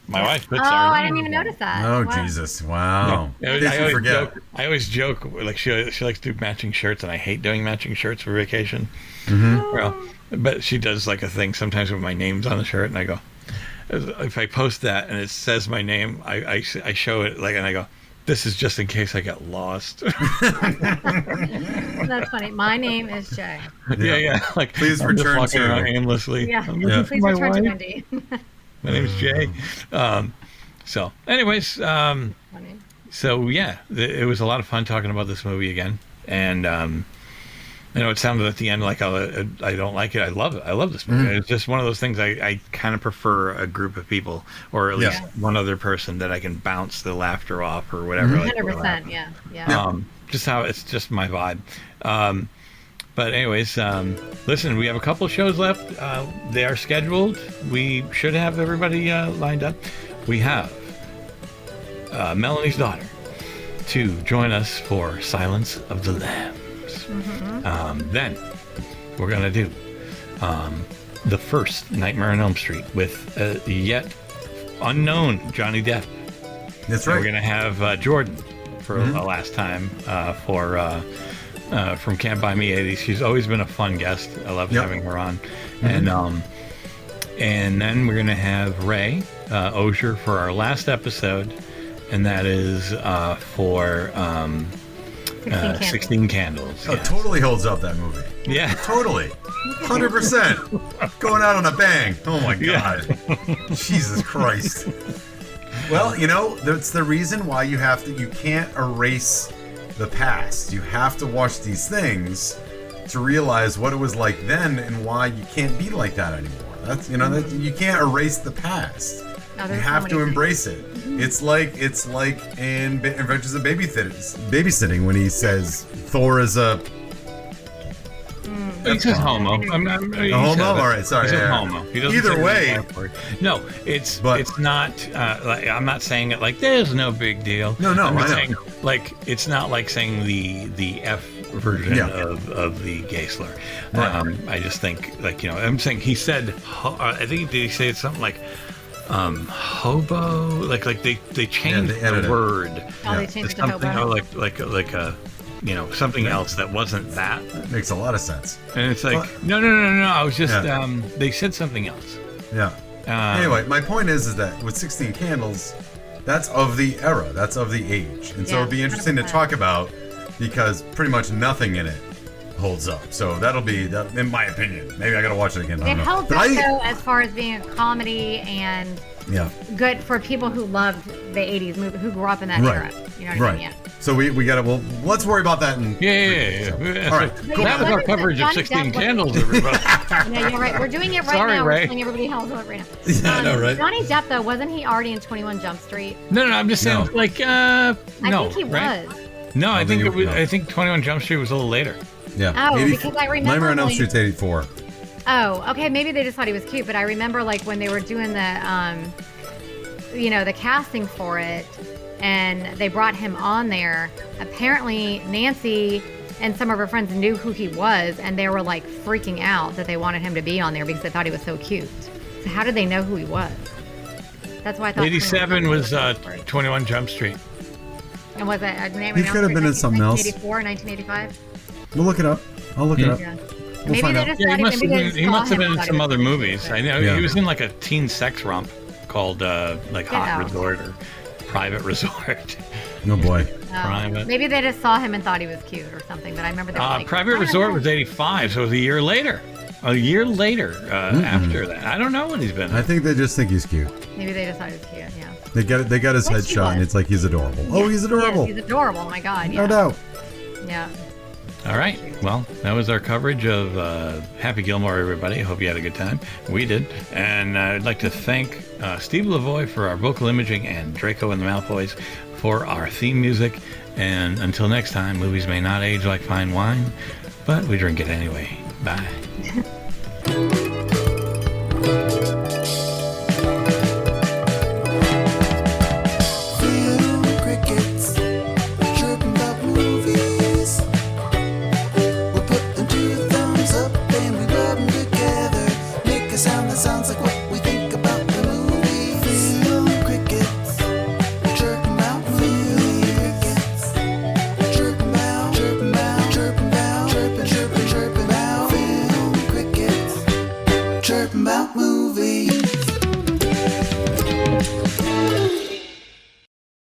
Speaker 4: my wife puts
Speaker 6: Oh,
Speaker 4: our
Speaker 6: I didn't
Speaker 4: names
Speaker 6: even
Speaker 4: on.
Speaker 6: notice that.
Speaker 5: Oh,
Speaker 6: Wow.
Speaker 5: Jesus. Wow.
Speaker 4: Yeah,
Speaker 5: Did you forget?
Speaker 4: I always joke like she likes to do matching shirts, and I hate doing matching shirts for vacation.
Speaker 5: Mm-hmm.
Speaker 4: Well, but she does like a thing sometimes with my name's on the shirt, and I go, if I post that and it says my name, I show it like, and I go, this is just in case I get lost.
Speaker 6: That's funny. My name is Jay.
Speaker 4: Yeah. Like,
Speaker 5: Please
Speaker 4: I'm just
Speaker 5: return
Speaker 4: walking
Speaker 5: to-
Speaker 4: around aimlessly.
Speaker 6: Yeah.
Speaker 4: I'm looking for
Speaker 6: Please
Speaker 4: my
Speaker 6: return to
Speaker 4: wife.
Speaker 6: Wendy.
Speaker 4: My name's Jay. So, anyways,
Speaker 6: Funny.
Speaker 4: so yeah, it was a lot of fun talking about this movie again, and it sounded at the end like I don't like it. I love it. I love this movie. It's just one of those things. I kind of prefer a group of people, or at least one other person that I can bounce the laughter off or whatever. like,
Speaker 6: 100%. Yeah.
Speaker 4: just how it's just my vibe. But anyways, listen, we have a couple shows left. They are scheduled. We should have everybody lined up. We have Melanie's daughter to join us for Silence of the Lambs. Then we're going to do the first Nightmare on Elm Street with yet unknown Johnny Depp.
Speaker 5: That's
Speaker 4: And
Speaker 5: right.
Speaker 4: we're going to have Jordan for a last time from Can't Buy Me 80s. She's always been a fun guest. I love having her on. And then we're going to have Ray Osier for our last episode, and that is for 16 Candles.
Speaker 5: Oh, totally holds up, that movie.
Speaker 4: Yeah.
Speaker 5: Totally. 100%. Going out on a bang. Oh, my God. Jesus Christ. Well, that's the reason why you can't erase the past. You have to watch these things to realize what it was like then and why you can't be like that anymore. That's, you can't erase the past.
Speaker 6: No,
Speaker 5: You have to embrace it. It's like in Adventures of Babysitting when he says Thor is a...
Speaker 4: He says homo.
Speaker 5: A homo? All right, sorry.
Speaker 4: He says
Speaker 5: yeah.
Speaker 4: homo. He doesn't
Speaker 5: Either
Speaker 4: say
Speaker 5: way.
Speaker 4: the F word. No, it's not. I'm not saying it like there's no big deal.
Speaker 5: No,
Speaker 4: I'm
Speaker 5: I know.
Speaker 4: saying, like, it's not like saying the F version of the gay slur.
Speaker 5: Right.
Speaker 4: I just think, I'm saying he said. I think did he say something like hobo? Like they changed
Speaker 5: they
Speaker 4: the word.
Speaker 6: Oh, they changed it to
Speaker 4: something
Speaker 6: hobo.
Speaker 4: or like a. Something else that wasn't that.
Speaker 5: Makes a lot of sense.
Speaker 4: And it's like, no. I was just, they said something else.
Speaker 5: Yeah. Anyway, my point is that with 16 Candles, that's of the era, that's of the age. And so it'd be interesting to
Speaker 6: 100%.
Speaker 5: talk about because pretty much nothing in it holds up. So that'll be, that, in my opinion. Maybe I gotta watch it again. I
Speaker 6: It
Speaker 5: don't know.
Speaker 6: holds
Speaker 5: But
Speaker 6: up, though, as far as being a comedy and good for people who loved the 80s movie, who grew up in that era. You know what I mean? Yeah.
Speaker 5: So we gotta, well, let's worry about that in
Speaker 4: Yeah.
Speaker 5: All right,
Speaker 4: Cool. That was our coverage of 16 Candles, everybody.
Speaker 6: Yeah, you're right. We're doing it right
Speaker 4: Sorry,
Speaker 6: now.
Speaker 4: Ray.
Speaker 6: We're telling everybody how to do it right now.
Speaker 5: Yeah, I know, right?
Speaker 6: Johnny Depp, though, wasn't he already in 21 Jump Street?
Speaker 4: No, I'm just saying,
Speaker 5: No.
Speaker 4: like, no,
Speaker 6: I think he
Speaker 4: right?
Speaker 6: was.
Speaker 4: No, I think
Speaker 5: think
Speaker 4: it was.
Speaker 5: no.
Speaker 4: I think 21 Jump Street was a little later.
Speaker 5: Yeah.
Speaker 6: Oh, because I remember
Speaker 5: Nightmare on Elm
Speaker 6: like-
Speaker 5: Street's 84.
Speaker 6: Oh, okay. Maybe they just thought he was cute, but I remember like when they were doing the, the casting for it, and they brought him on there. Apparently, Nancy and some of her friends knew who he was, and they were like freaking out that they wanted him to be on there because they thought he was so cute. So how did they know who he was? That's why I thought
Speaker 4: 87 was 21 Jump Street.
Speaker 6: And was it a name?
Speaker 5: He could have been in something else.
Speaker 6: 1984, 1985.
Speaker 5: We'll look it up. I'll look it up.
Speaker 6: Yeah.
Speaker 5: We'll
Speaker 6: Maybe
Speaker 5: find
Speaker 6: they
Speaker 5: out.
Speaker 6: just
Speaker 4: Yeah,
Speaker 6: thought
Speaker 4: he must have
Speaker 6: maybe they
Speaker 4: been.
Speaker 6: just
Speaker 4: He
Speaker 6: saw
Speaker 4: must have
Speaker 6: him
Speaker 4: been in
Speaker 6: and thought
Speaker 4: some
Speaker 6: he was
Speaker 4: other
Speaker 6: cute.
Speaker 4: movies. I know
Speaker 5: Yeah.
Speaker 4: he was in like a teen sex romp. called like Hot
Speaker 6: Out.
Speaker 4: Resort or Private Resort.
Speaker 5: Oh boy.
Speaker 4: Private.
Speaker 6: Maybe they just saw him and thought he was cute or something. But I remember they were like,
Speaker 4: Private Resort was 85, so it was a year later. A year later after that. I don't know what he's been.
Speaker 5: I think they just think he's cute.
Speaker 6: Maybe they decided he's cute. Yeah.
Speaker 5: They got his
Speaker 6: Like she
Speaker 5: headshot, and
Speaker 6: was.
Speaker 5: it's like he's adorable. Oh, he's adorable.
Speaker 6: Yes, he's adorable. Oh my God.
Speaker 5: No
Speaker 6: Yeah.
Speaker 5: doubt.
Speaker 6: Yeah.
Speaker 4: All right. Well, that was our coverage of Happy Gilmore, everybody. Hope you had a good time. We did. And I'd like to thank Steve Lavoie for our vocal imaging and Draco and the Malfoys for our theme music. And until next time, movies may not age like fine wine, but we drink it anyway. Bye.